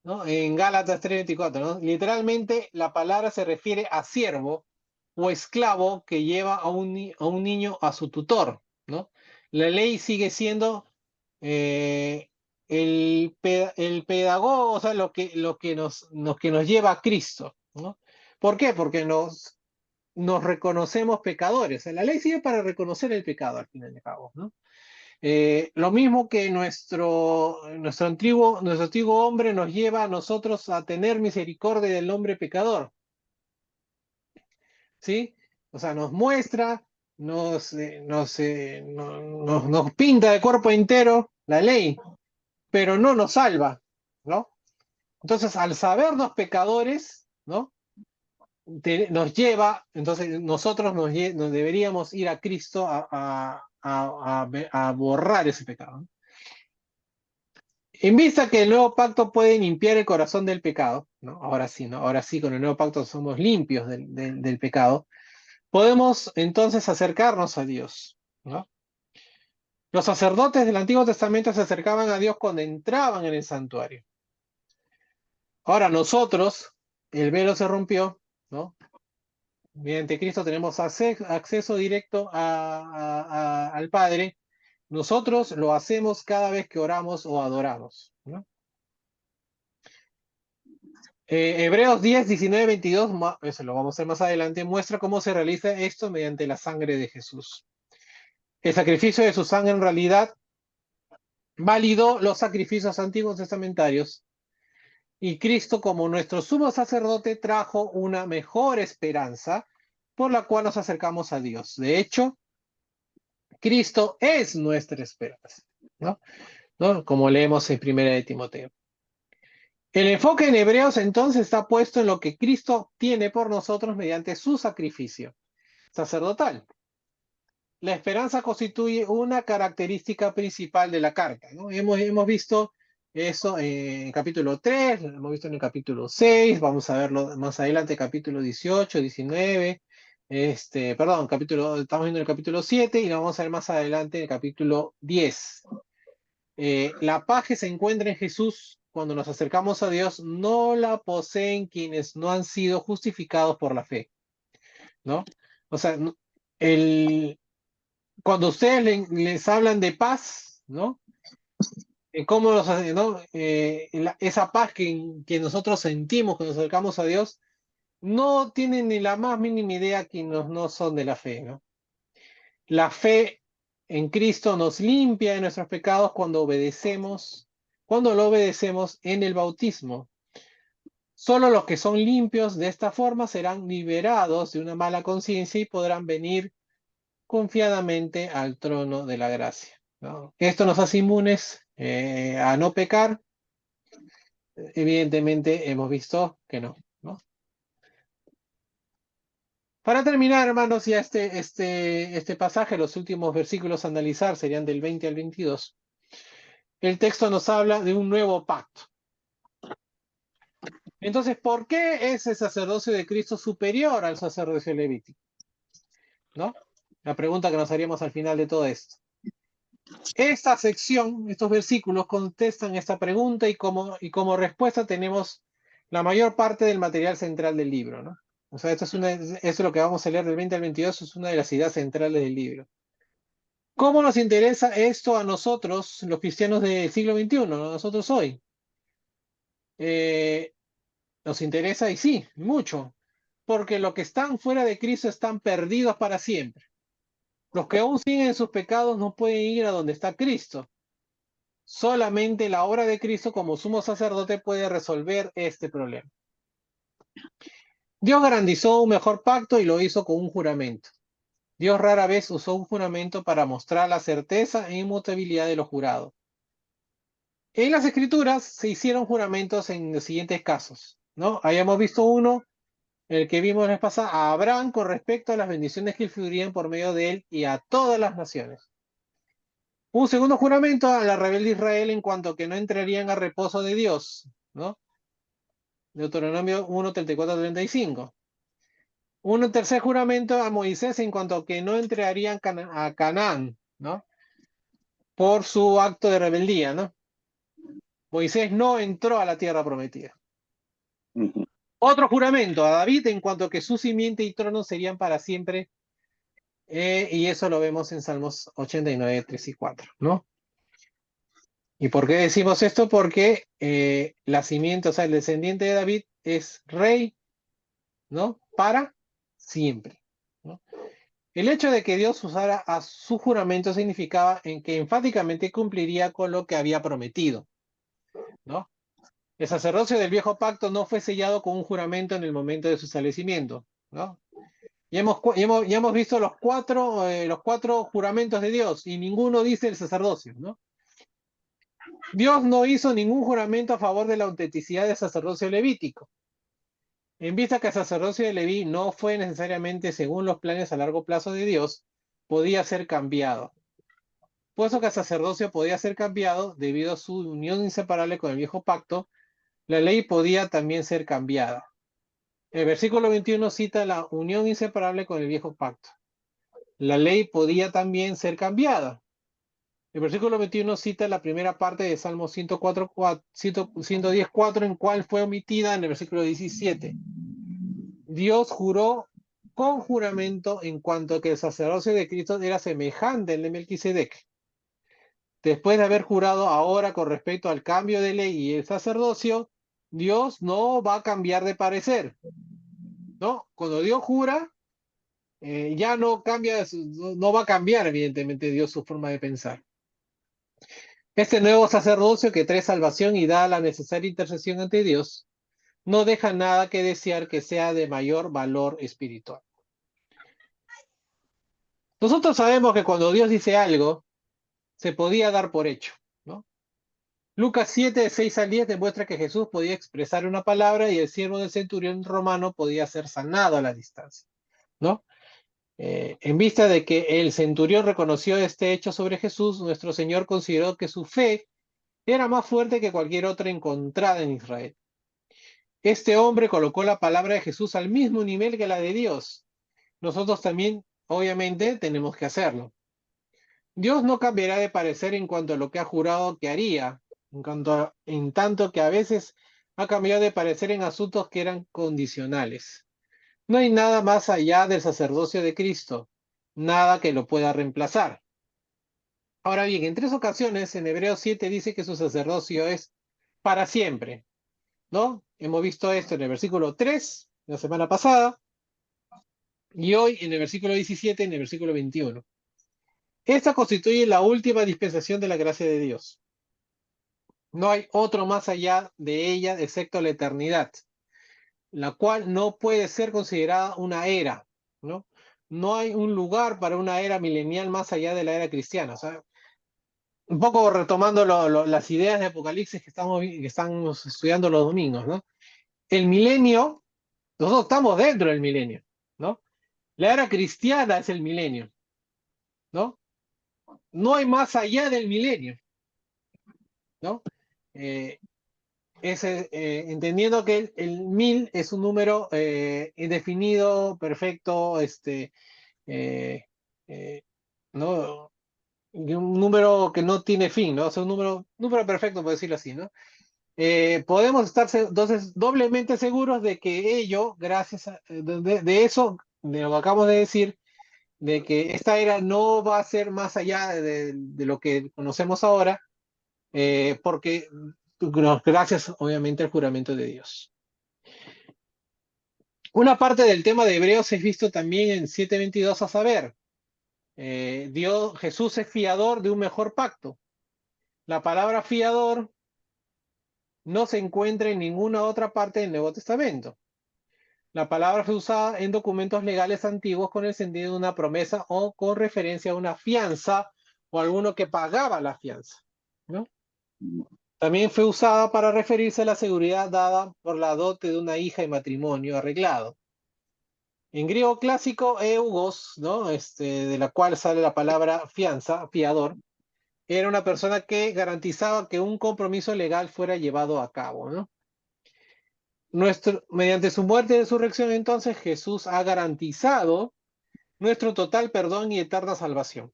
Speaker 1: ¿No? En Gálatas 3:24, ¿no? Literalmente la palabra se refiere a siervo o esclavo que lleva a un niño a su tutor, ¿no? La ley sigue siendo el pedagogo, o sea, lo que nos lleva a Cristo, ¿no? ¿Por qué? Porque nos reconocemos pecadores. La ley sirve para reconocer el pecado, al fin y al cabo, ¿no? Lo mismo que nuestro antiguo hombre nos lleva a nosotros a tener misericordia del hombre pecador, ¿sí? O sea, nos muestra, nos pinta de cuerpo entero la ley, pero no nos salva, ¿no? Entonces, al sabernos pecadores, ¿no? Nos lleva, entonces nosotros nos deberíamos ir a Cristo a borrar ese pecado, ¿no? En vista que el nuevo pacto puede limpiar el corazón del pecado, ¿no? Ahora sí, ¿no? Ahora sí, con el nuevo pacto somos limpios del pecado, podemos entonces acercarnos a Dios, ¿no? Los sacerdotes del Antiguo Testamento se acercaban a Dios cuando entraban en el santuario. Ahora nosotros, el velo se rompió, ¿no? Mediante Cristo tenemos acceso directo al Padre. Nosotros lo hacemos cada vez que oramos o adoramos, ¿no? Hebreos 10, 19, 22, eso lo vamos a hacer más adelante, muestra cómo se realiza esto mediante la sangre de Jesús. El sacrificio de su sangre en realidad validó los sacrificios antiguos testamentarios y Cristo como nuestro sumo sacerdote trajo una mejor esperanza por la cual nos acercamos a Dios. De hecho, Cristo es nuestra esperanza, ¿no? ¿No? Como leemos en 1 de Timoteo. El enfoque en Hebreos entonces está puesto en lo que Cristo tiene por nosotros mediante su sacrificio sacerdotal. La esperanza constituye una característica principal de la carta, ¿no? Hemos visto eso en el capítulo 3, lo hemos visto en el capítulo 6, vamos a verlo más adelante, capítulo 18, 19, estamos viendo el capítulo 7 y lo vamos a ver más adelante en el capítulo 10. La paz que se encuentra en Jesús cuando nos acercamos a Dios no la poseen quienes no han sido justificados por la fe, ¿no? O sea, cuando ustedes les hablan de paz, ¿no? ¿Cómo no? Esa paz que nosotros sentimos cuando nos acercamos a Dios, no tienen ni la más mínima idea quienes no son de la fe, ¿no? La fe en Cristo nos limpia de nuestros pecados cuando lo obedecemos en el bautismo. Solo los que son limpios de esta forma serán liberados de una mala conciencia y podrán venir confiadamente al trono de la gracia, ¿no? Esto nos hace inmunes a no pecar. Evidentemente hemos visto que no, ¿no? Para terminar, hermanos, ya este pasaje, los últimos versículos a analizar serían del 20 al 22. El texto nos habla de un nuevo pacto. Entonces, ¿por qué es el sacerdocio de Cristo superior al sacerdocio levítico? ¿No? La pregunta que nos haríamos al final de todo esto. Esta sección, estos versículos contestan esta pregunta y como respuesta tenemos la mayor parte del material central del libro, ¿no? O sea, esto es lo que vamos a leer del 20 al 22, es una de las ideas centrales del libro. ¿Cómo nos interesa esto a nosotros, los cristianos del siglo XXI, a nosotros hoy? Nos interesa y sí, mucho, porque los que están fuera de Cristo están perdidos para siempre. Los que aún siguen en sus pecados no pueden ir a donde está Cristo. Solamente la obra de Cristo como sumo sacerdote puede resolver este problema. Dios garantizó un mejor pacto y lo hizo con un juramento. Dios rara vez usó un juramento para mostrar la certeza e inmutabilidad de los jurados. En las Escrituras se hicieron juramentos en los siguientes casos, ¿no? Habíamos visto uno, el que vimos la vez pasada, a Abraham con respecto a las bendiciones que fluirían por medio de él y a todas las naciones. Un segundo juramento a la rebelde Israel en cuanto que no entrarían a reposo de Dios, ¿no? Deuteronomio 1, 34, 35. Un tercer juramento a Moisés en cuanto a que no entrarían a Canaán, ¿no? Por su acto de rebeldía, ¿no? Moisés no entró a la tierra prometida.
Speaker 2: Ujú.
Speaker 1: Otro juramento a David en cuanto a que su simiente y trono serían para siempre, y eso lo vemos en Salmos 89, 3 y 4, ¿no? ¿Y por qué decimos esto? Porque la simiente, o sea, el descendiente de David es rey, ¿no? Para siempre, ¿no? El hecho de que Dios usara a su juramento significaba en que enfáticamente cumpliría con lo que había prometido, ¿no? El sacerdocio del viejo pacto no fue sellado con un juramento en el momento de su establecimiento, ¿no? Ya hemos visto los cuatro juramentos de Dios y ninguno dice el sacerdocio, ¿no? Dios no hizo ningún juramento a favor de la autenticidad del sacerdocio levítico. En vista que el sacerdocio de Leví no fue necesariamente según los planes a largo plazo de Dios, podía ser cambiado. Puesto que el sacerdocio podía ser cambiado debido a su unión inseparable con el viejo pacto, la ley podía también ser cambiada. El versículo 21 cita la unión inseparable con el viejo pacto. La ley podía también ser cambiada. El versículo 21 cita la primera parte de Salmo 110.4, en cual fue omitida en el versículo 17. Dios juró con juramento en cuanto a que el sacerdocio de Cristo era semejante al de Melquisedec. Después de haber jurado ahora con respecto al cambio de ley y el sacerdocio, Dios no va a cambiar de parecer, ¿no? Cuando Dios jura, ya no cambia, no va a cambiar evidentemente Dios su forma de pensar. Este nuevo sacerdocio que trae salvación y da la necesaria intercesión ante Dios, no deja nada que desear que sea de mayor valor espiritual. Nosotros sabemos que cuando Dios dice algo, se podía dar por hecho, ¿no? Lucas 7, 6 al 10 demuestra que Jesús podía expresar una palabra y el siervo del centurión romano podía ser sanado a la distancia, ¿no? En vista de que el centurión reconoció este hecho sobre Jesús, nuestro Señor consideró que su fe era más fuerte que cualquier otra encontrada en Israel. Este hombre colocó la palabra de Jesús al mismo nivel que la de Dios. Nosotros también, obviamente, tenemos que hacerlo. Dios no cambiará de parecer en cuanto a lo que ha jurado que haría, en tanto que a veces ha cambiado de parecer en asuntos que eran condicionales. No hay nada más allá del sacerdocio de Cristo, nada que lo pueda reemplazar. Ahora bien, en 3 ocasiones en Hebreos 7 dice que su sacerdocio es para siempre, ¿no? Hemos visto esto en el versículo 3, la semana pasada, y hoy en el versículo 17, en el versículo 21. Esta constituye la última dispensación de la gracia de Dios. No hay otro más allá de ella excepto la eternidad, la cual no puede ser considerada una era, ¿no? No hay un lugar para una era milenial más allá de la era cristiana. O sea, un poco retomando las ideas de Apocalipsis que estamos estudiando los domingos, ¿no? El milenio, nosotros estamos dentro del milenio, ¿no? La era cristiana es el milenio, ¿no? No hay más allá del milenio, ¿no? Entendiendo que el 1000 es un número indefinido, perfecto, eh, eh, ¿no? Un número que no tiene fin, ¿no? O sea, un número perfecto, por decirlo así, ¿no? Podemos estar entonces doblemente seguros de que ello, gracias a de eso, de lo que acabamos de decir, de que esta era no va a ser más allá de lo que conocemos ahora, porque gracias obviamente al juramento de Dios. Una parte del tema de Hebreos es visto también en 7:22, a saber, Jesús es fiador de un mejor pacto. La palabra fiador no se encuentra en ninguna otra parte del Nuevo Testamento. La palabra fue usada en documentos legales antiguos con el sentido de una promesa o con referencia a una fianza o alguno que pagaba la fianza, ¿no? También fue usada para referirse a la seguridad dada por la dote de una hija y matrimonio arreglado. En griego clásico, eugos, ¿no? De la cual sale la palabra fianza, fiador, era una persona que garantizaba que un compromiso legal fuera llevado a cabo, ¿no? Mediante su muerte y resurrección, entonces, Jesús ha garantizado nuestro total perdón y eterna salvación.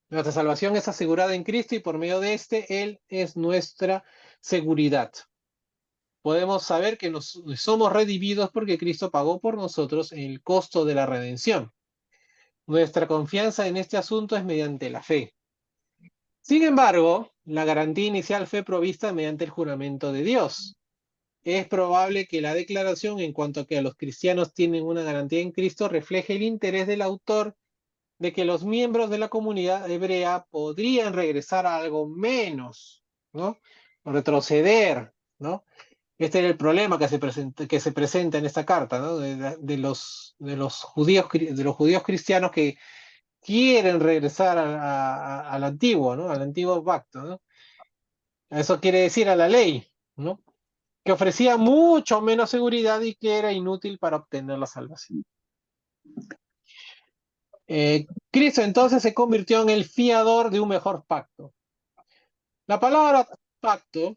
Speaker 1: Nuestra salvación es asegurada en Cristo y por medio de Él es nuestra seguridad. Podemos saber que somos redimidos porque Cristo pagó por nosotros el costo de la redención. Nuestra confianza en este asunto es mediante la fe. Sin embargo, la garantía inicial fue provista mediante el juramento de Dios. Es probable que la declaración en cuanto a que los cristianos tienen una garantía en Cristo refleje el interés del autor de que los miembros de la comunidad hebrea podrían regresar a algo menos, ¿no? O retroceder, ¿no? Este era el problema que se presenta en esta carta, ¿no? De los judíos cristianos que quieren regresar al antiguo, ¿no? Al antiguo pacto, ¿no? Eso quiere decir a la ley, ¿no? Que ofrecía mucho menos seguridad y que era inútil para obtener la salvación. Cristo entonces se convirtió en el fiador de un mejor pacto. La palabra pacto,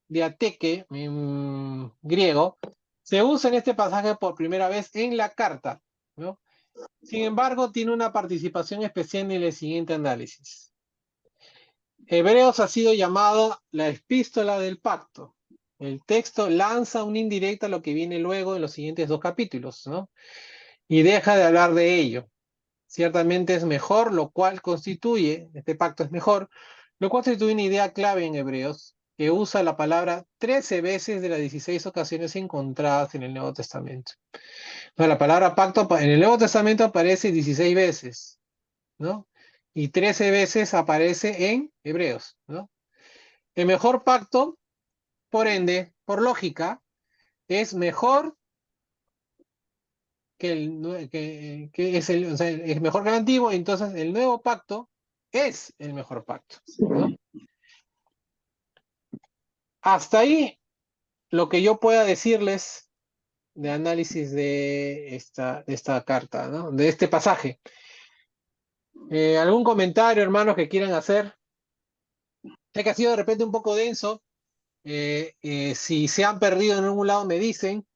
Speaker 1: diateque, en griego, se usa en este pasaje por primera vez en la carta, ¿no? Sin embargo, tiene una participación especial en el siguiente análisis. Hebreos ha sido llamado la epístola del pacto. El texto lanza una indirecta a lo que viene luego en los siguientes 2 capítulos, ¿no? Y deja de hablar de ello. Ciertamente es mejor, este pacto es mejor, lo cual constituye una idea clave en Hebreos, que usa la palabra 13 veces de las 16 ocasiones encontradas en el Nuevo Testamento. No, la palabra pacto en el Nuevo Testamento aparece 16 veces, ¿no? Y 13 veces aparece en Hebreos, ¿no? El mejor pacto, por ende, por lógica, es mejor es mejor que el antiguo, entonces el nuevo pacto es el mejor pacto, ¿no? Hasta ahí lo que yo pueda decirles de análisis de esta carta, ¿no? De este pasaje. ¿Algún comentario, hermanos, que quieran hacer? Sé que ha sido de repente un poco denso. Si se han perdido en algún lado, me dicen.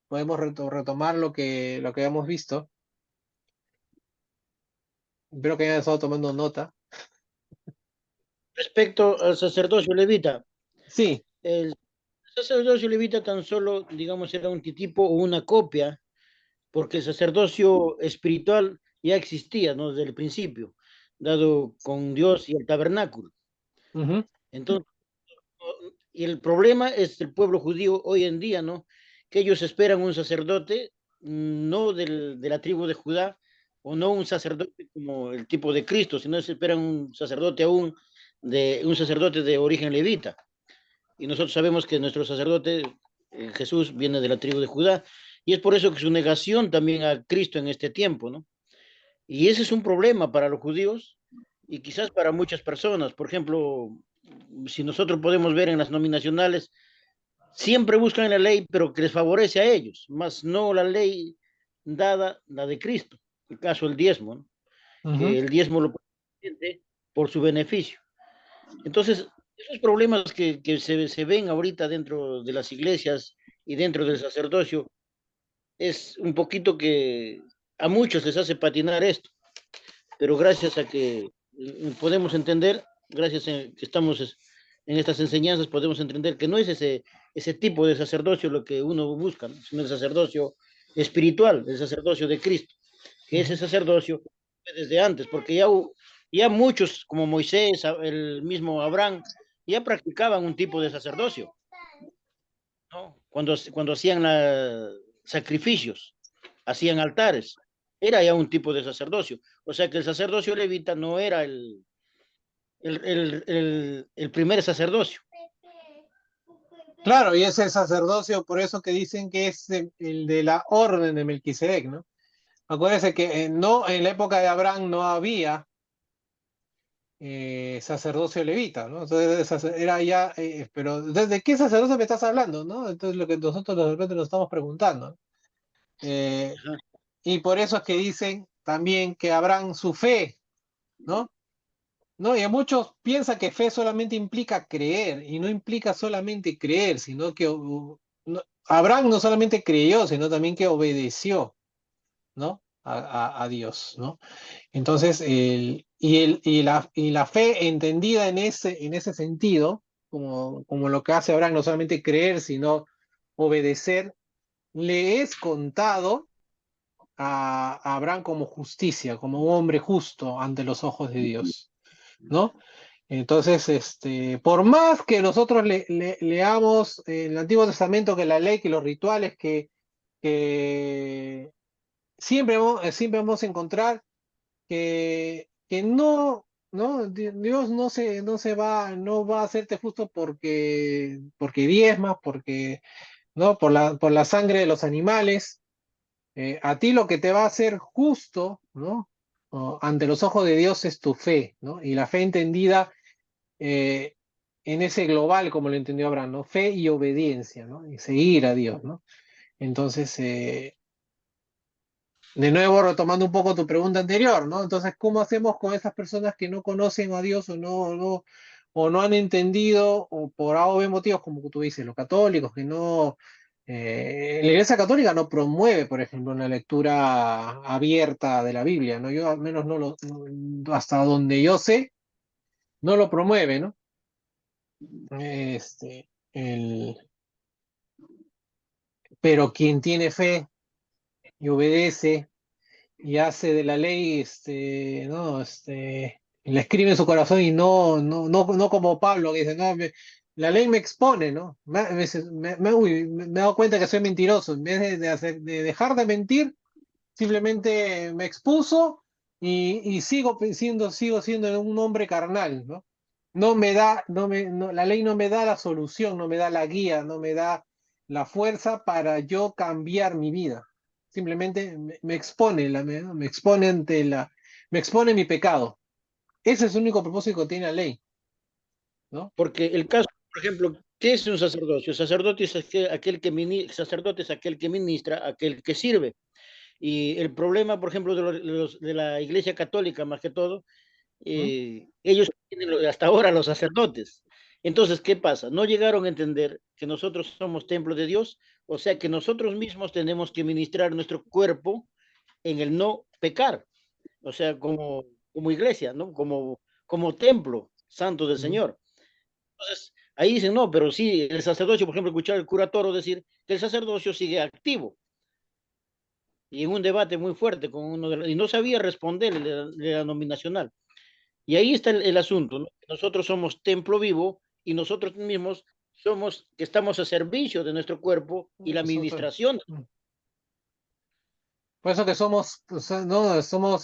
Speaker 1: Podemos retomar lo que hemos visto. Espero que hayan estado tomando nota.
Speaker 4: Respecto al sacerdocio levita,
Speaker 1: Sí.
Speaker 4: el sacerdocio levita tan solo, digamos, era un tipo o una copia, porque el sacerdocio espiritual ya existía, ¿no? Desde el principio, dado con Dios y el tabernáculo.
Speaker 1: Uh-huh.
Speaker 4: Entonces, y el problema es el pueblo judío hoy en día, ¿no? Que ellos esperan un sacerdote, no de la tribu de Judá, o no un sacerdote como el tipo de Cristo, sino se esperan un sacerdote un sacerdote de origen levita. Y nosotros sabemos que nuestro sacerdote, Jesús, viene de la tribu de Judá, y es por eso que su negación también a Cristo en este tiempo, ¿no? Y ese es un problema para los judíos y quizás para muchas personas. Por ejemplo, si nosotros podemos ver en las nominacionales, siempre buscan la ley, pero que les favorece a ellos, más no la ley dada, la de Cristo. El caso del diezmo, ¿no?
Speaker 1: Uh-huh.
Speaker 4: Que el diezmo lo pone por su beneficio. Entonces, esos problemas que se ven ahorita dentro de las iglesias y dentro del sacerdocio, es un poquito que a muchos les hace patinar esto, pero gracias a que podemos entender, gracias a que estamos en estas enseñanzas, podemos entender que no es ese tipo de sacerdocio lo que uno busca, ¿no? Sino el sacerdocio espiritual, el sacerdocio de Cristo, que ese sacerdocio desde antes, porque ya muchos, como Moisés, el mismo Abraham, ya practicaban un tipo de sacerdocio, ¿no? Cuando hacían sacrificios, hacían altares. era ya un tipo de sacerdocio. O sea que el sacerdocio levita no era el primer sacerdocio.
Speaker 1: Claro, y es el sacerdocio, por eso que dicen que es el de la orden de Melquisedec, ¿no? Acuérdense que no, en la época de Abraham no había sacerdocio levita, ¿no? Entonces era ya, pero ¿desde qué sacerdocio me estás hablando, no? Entonces lo que nosotros de repente nos estamos preguntando, ¿no?
Speaker 4: Ajá.
Speaker 1: Y por eso es que dicen también que Abraham su fe, ¿no? ¿No? Y a muchos piensan que fe solamente implica creer, y no implica solamente creer, sino que Abraham no solamente creyó, sino también que obedeció, ¿no? A Dios, ¿no? Entonces, y la fe entendida en ese sentido, como lo que hace Abraham, no solamente creer, sino obedecer, le es contado a Abraham como justicia, como un hombre justo ante los ojos de Dios, ¿no? Entonces, por más que nosotros leamos en el Antiguo Testamento que la ley, que los rituales, que siempre vamos a encontrar que no, Dios no va a hacerte justo porque diezmas, ¿no? Por la sangre de los animales. A ti lo que te va a hacer justo, ¿no? Ante los ojos de Dios es tu fe, ¿no? Y la fe entendida eh, en ese global, como lo entendió Abraham, ¿no? Fe y obediencia, ¿no? Y seguir a Dios, ¿no? Entonces, de nuevo, retomando un poco tu pregunta anterior, ¿no? Entonces, ¿cómo hacemos con esas personas que no conocen a Dios o no han entendido, o por A o B motivos, como tú dices, los católicos, que no... la Iglesia Católica no promueve, por ejemplo, una lectura abierta de la Biblia, ¿no? Yo al menos hasta donde yo sé, no lo promueve, ¿no? Este, el, pero quien tiene fe y obedece y hace de la ley, ¿no? La escribe en su corazón y no como Pablo que dice, no, la ley me expone, ¿no? Me he dado cuenta que soy mentiroso, en vez de dejar de mentir, simplemente me expuso y sigo siendo un hombre carnal, ¿no? No me da, la ley no me da la solución, no me da la guía, no me da la fuerza para yo cambiar mi vida. Simplemente me expone, me expone me expone mi pecado. Ese es el único propósito que tiene la ley, ¿no?
Speaker 4: Porque el caso, por ejemplo, ¿qué es un sacerdocio? El sacerdote es sacerdote es aquel que ministra, aquel que sirve. Y el problema, por ejemplo, de la Iglesia Católica, más que todo,
Speaker 1: ¿Mm?
Speaker 4: ellos tienen hasta ahora los sacerdotes. Entonces, ¿qué pasa? No llegaron a entender que nosotros somos templo de Dios, o sea que nosotros mismos tenemos que ministrar nuestro cuerpo en el no pecar, o sea, como iglesia, ¿no? Como templo santo del
Speaker 1: ¿Mm?
Speaker 4: Señor. Entonces, ahí dicen, no, pero sí, el sacerdocio, por ejemplo, escuchar al cura Toro decir que el sacerdocio sigue activo y en un debate muy fuerte con y no sabía responder de la nominacional. Y ahí está el asunto, ¿no? Nosotros somos templo vivo y nosotros mismos somos que estamos a servicio de nuestro cuerpo y la
Speaker 1: Nosotros,
Speaker 4: administración.
Speaker 1: ¿Mm? Por eso que somos, pues, no, somos,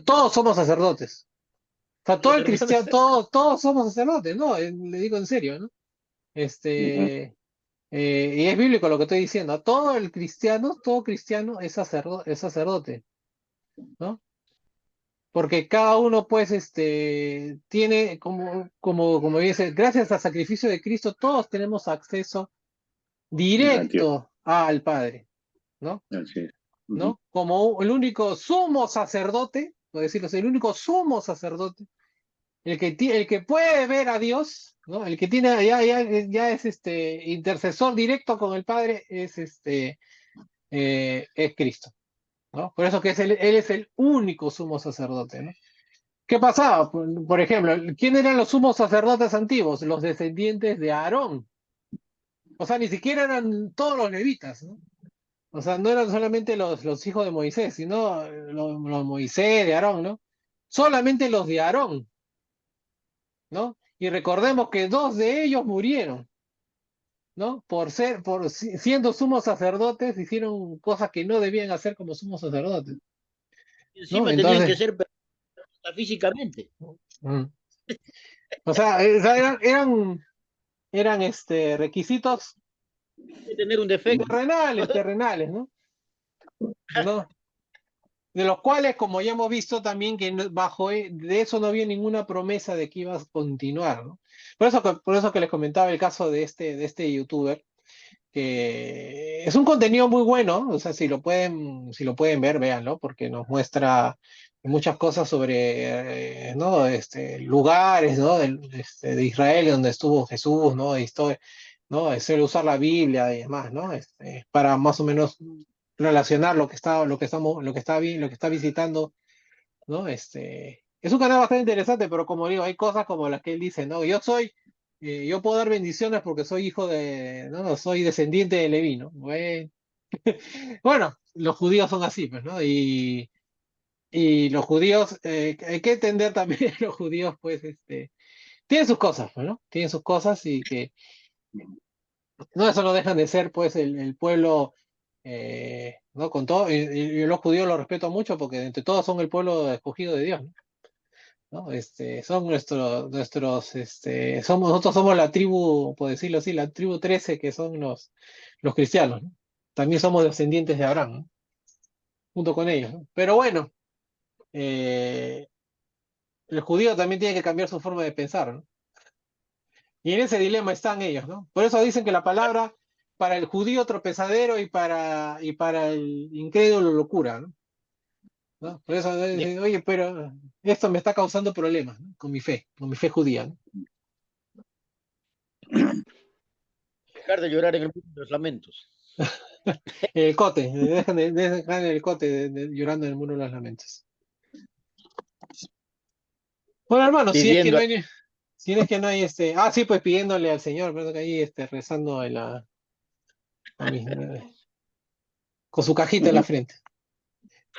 Speaker 1: todos somos sacerdotes. O sea, todo el cristiano, todos somos sacerdotes, ¿no? Le digo en serio, ¿no?
Speaker 2: Ujú.
Speaker 1: Y es bíblico lo que estoy diciendo. Todo cristiano es sacerdote, ¿no? Porque cada uno, pues, tiene, como dice, gracias al sacrificio de Cristo, todos tenemos acceso
Speaker 2: Adiós.
Speaker 1: directo al Padre, ¿no?
Speaker 2: Así es. Ujú.
Speaker 1: ¿No? Como el único sumo sacerdote, por decirlo así, el único sumo sacerdote, el que puede ver a Dios, ¿no? El que tiene, ya es intercesor directo con el Padre, es Cristo, ¿no? Por eso que él es el único sumo sacerdote, ¿no? ¿Qué pasaba? Por ejemplo, ¿quién eran los sumos sacerdotes antiguos? Los descendientes de Aarón. O sea, ni siquiera eran todos los levitas, ¿no? O sea, no eran solamente los hijos de Moisés, sino los Moisés de Aarón, ¿no? Solamente los de Aarón, ¿no? Y recordemos que dos de ellos murieron, ¿no? Siendo sumos sacerdotes, hicieron cosas que no debían hacer como sumos sacerdotes, ¿no?
Speaker 4: Encima tenían que
Speaker 1: Entonces,
Speaker 4: ser físicamente.
Speaker 1: mm, o sea, eran requisitos
Speaker 4: Tener un defecto.
Speaker 1: terrenales, ¿no? ¿No? De los cuales, como ya hemos visto también, que de eso no había ninguna promesa de que iba a continuar, ¿no? Por eso que les comentaba el caso de este youtuber, que es un contenido muy bueno, o sea, si lo pueden ver, véanlo, porque nos muestra muchas cosas sobre, ¿no? Lugares, ¿no? De Israel donde estuvo Jesús, ¿no? De historia, ¿no? Suele usar la Biblia y demás, ¿no? Para más o menos relacionar lo que está bien, lo que está visitando, ¿no? Es un canal bastante interesante, pero como digo, hay cosas como las que él dice, ¿no? Yo puedo dar bendiciones porque soy hijo no, soy descendiente de Leví, ¿no? Bueno, los judíos son así, pues, ¿no? Y los judíos, hay que entender también, los judíos, pues, tienen sus cosas, pues, ¿no? Tienen sus cosas y que, no, eso no dejan de ser, pues, el pueblo, ¿no? Con todo, y los judíos los respeto mucho porque entre todos son el pueblo escogido de Dios, ¿no? ¿No? Son nosotros somos la tribu, por decirlo así, la tribu 13 que son los cristianos, ¿no? También somos descendientes de Abraham, ¿no? Junto con ellos, ¿no? Pero bueno, eh, el judío también tiene que cambiar su forma de pensar, ¿no? Y en ese dilema están ellos, ¿no? Por eso dicen que la palabra para el judío tropezadero y para el incrédulo locura, ¿no? ¿No? Por eso dicen, oye, pero esto me está causando problemas, ¿no? Con mi fe judía, ¿no?
Speaker 4: Dejar de llorar en el mundo de los lamentos.
Speaker 1: El cote, dejan el cote llorando en el muro de los lamentos. Bueno, hermano,
Speaker 4: Pidiendo.
Speaker 1: si es que no hay sí, pues pidiéndole al Señor, ¿verdad? Que ahí rezando a mi- con su cajita en la frente.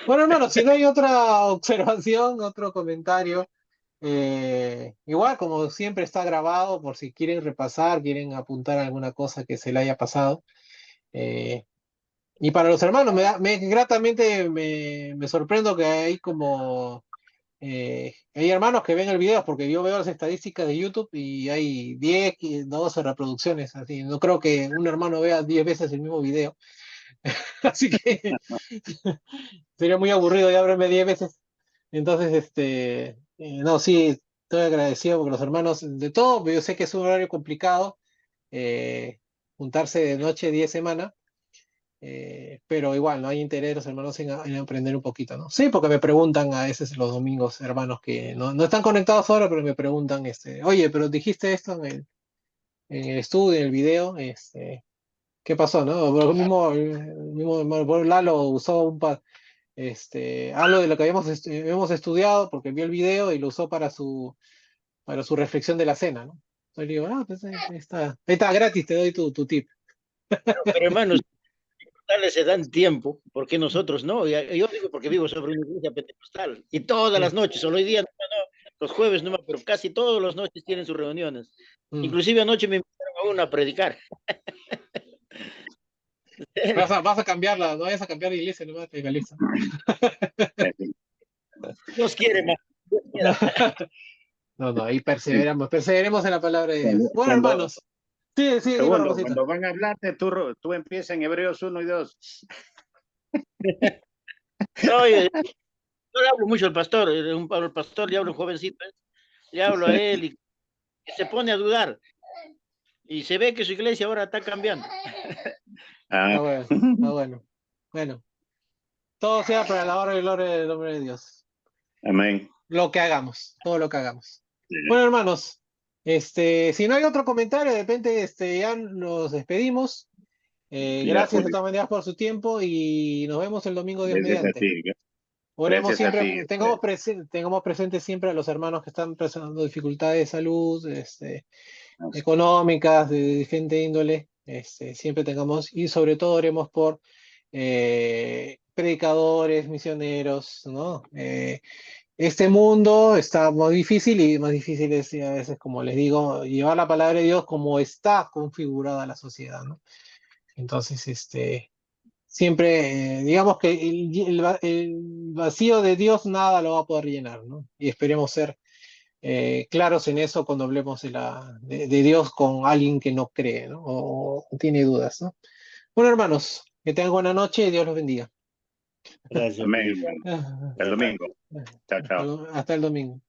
Speaker 1: Bueno, hermano, si no hay otra observación, otro comentario, igual como siempre está grabado, por si quieren repasar, quieren apuntar alguna cosa que se le haya pasado. eh, y para los hermanos, gratamente me sorprendo que hay como hay hermanos que ven el video porque yo veo las estadísticas de YouTube y hay 10, 12 reproducciones, así. No creo que un hermano vea 10 veces el mismo video. Así que sería muy aburrido ya verme 10 veces. Entonces, no, sí, estoy agradecido porque los hermanos, de todo, yo sé que es un horario complicado, eh, juntarse de noche 10 semanas. Pero igual, ¿no? Hay interés los hermanos en aprender un poquito, ¿no? Sí, porque me preguntan a veces los domingos, hermanos que no están conectados ahora, pero me preguntan, oye, pero dijiste esto en el estudio, en el video, ¿qué pasó, no? El mismo hermano Lalo usó algo de lo que habíamos estudiado porque vio el video y lo usó para su reflexión de la cena, ¿no? Entonces le digo, pues ahí está gratis, te doy tu tip.
Speaker 4: Pero hermanos, tales se dan tiempo, porque nosotros no. Yo digo porque vivo sobre una iglesia pentecostal y todas las
Speaker 1: Mm,
Speaker 4: noches, solo hoy día, no, los jueves no, pero casi todas las noches tienen sus reuniones.
Speaker 1: mm.
Speaker 4: Inclusive anoche me invitaron a una a predicar.
Speaker 1: Vas a cambiarla, no vayas a cambiar de iglesia, no vas a legaliza.
Speaker 4: Dios quiere más. Dios quiera.
Speaker 1: No, no, ahí perseveremos en la palabra de Dios. Bueno,
Speaker 2: Cuando,
Speaker 1: hermanos, sí, sí, dime,
Speaker 2: segundo,
Speaker 1: Ramosito.
Speaker 2: cuando van a hablarte, tú empiezas en Hebreos 1 y 2.
Speaker 4: No, yo le hablo mucho al pastor, al pastor le hablo a un jovencito, le hablo a él y se pone a dudar. Y se ve que su iglesia ahora está cambiando.
Speaker 2: Ah,
Speaker 1: Está bueno, está bueno. Bueno, todo sea para la honra y gloria del nombre de Dios.
Speaker 2: amén.
Speaker 1: Lo que hagamos, todo lo que hagamos. Bueno, hermanos, si no hay otro comentario, de repente ya nos despedimos.
Speaker 2: Ya,
Speaker 1: Gracias de
Speaker 2: Julio.
Speaker 1: todas maneras por su tiempo y nos vemos el domingo, Dios
Speaker 2: Gracias a
Speaker 1: mediante.
Speaker 2: ti.
Speaker 1: Oremos
Speaker 2: Gracias a
Speaker 1: siempre,
Speaker 2: ti.
Speaker 1: tengamos presentes siempre a los hermanos que están presentando dificultades de salud, económicas, de diferente índole, siempre tengamos, y sobre todo oremos por predicadores, misioneros, ¿no? este mundo está muy difícil y más difícil es a veces, como les digo, llevar la palabra de Dios como está configurada la sociedad, ¿no? Entonces, siempre, digamos que el vacío de Dios nada lo va a poder llenar, ¿no? Y esperemos ser claros en eso cuando hablemos de Dios con alguien que no cree, ¿no? O tiene dudas, ¿no? Bueno, hermanos, que tengan buena noche y Dios los bendiga.
Speaker 4: Gracias,
Speaker 2: Amén,
Speaker 4: pues.
Speaker 2: hermano.
Speaker 1: Ah,
Speaker 2: El domingo. Chao, chao.
Speaker 1: hasta el domingo.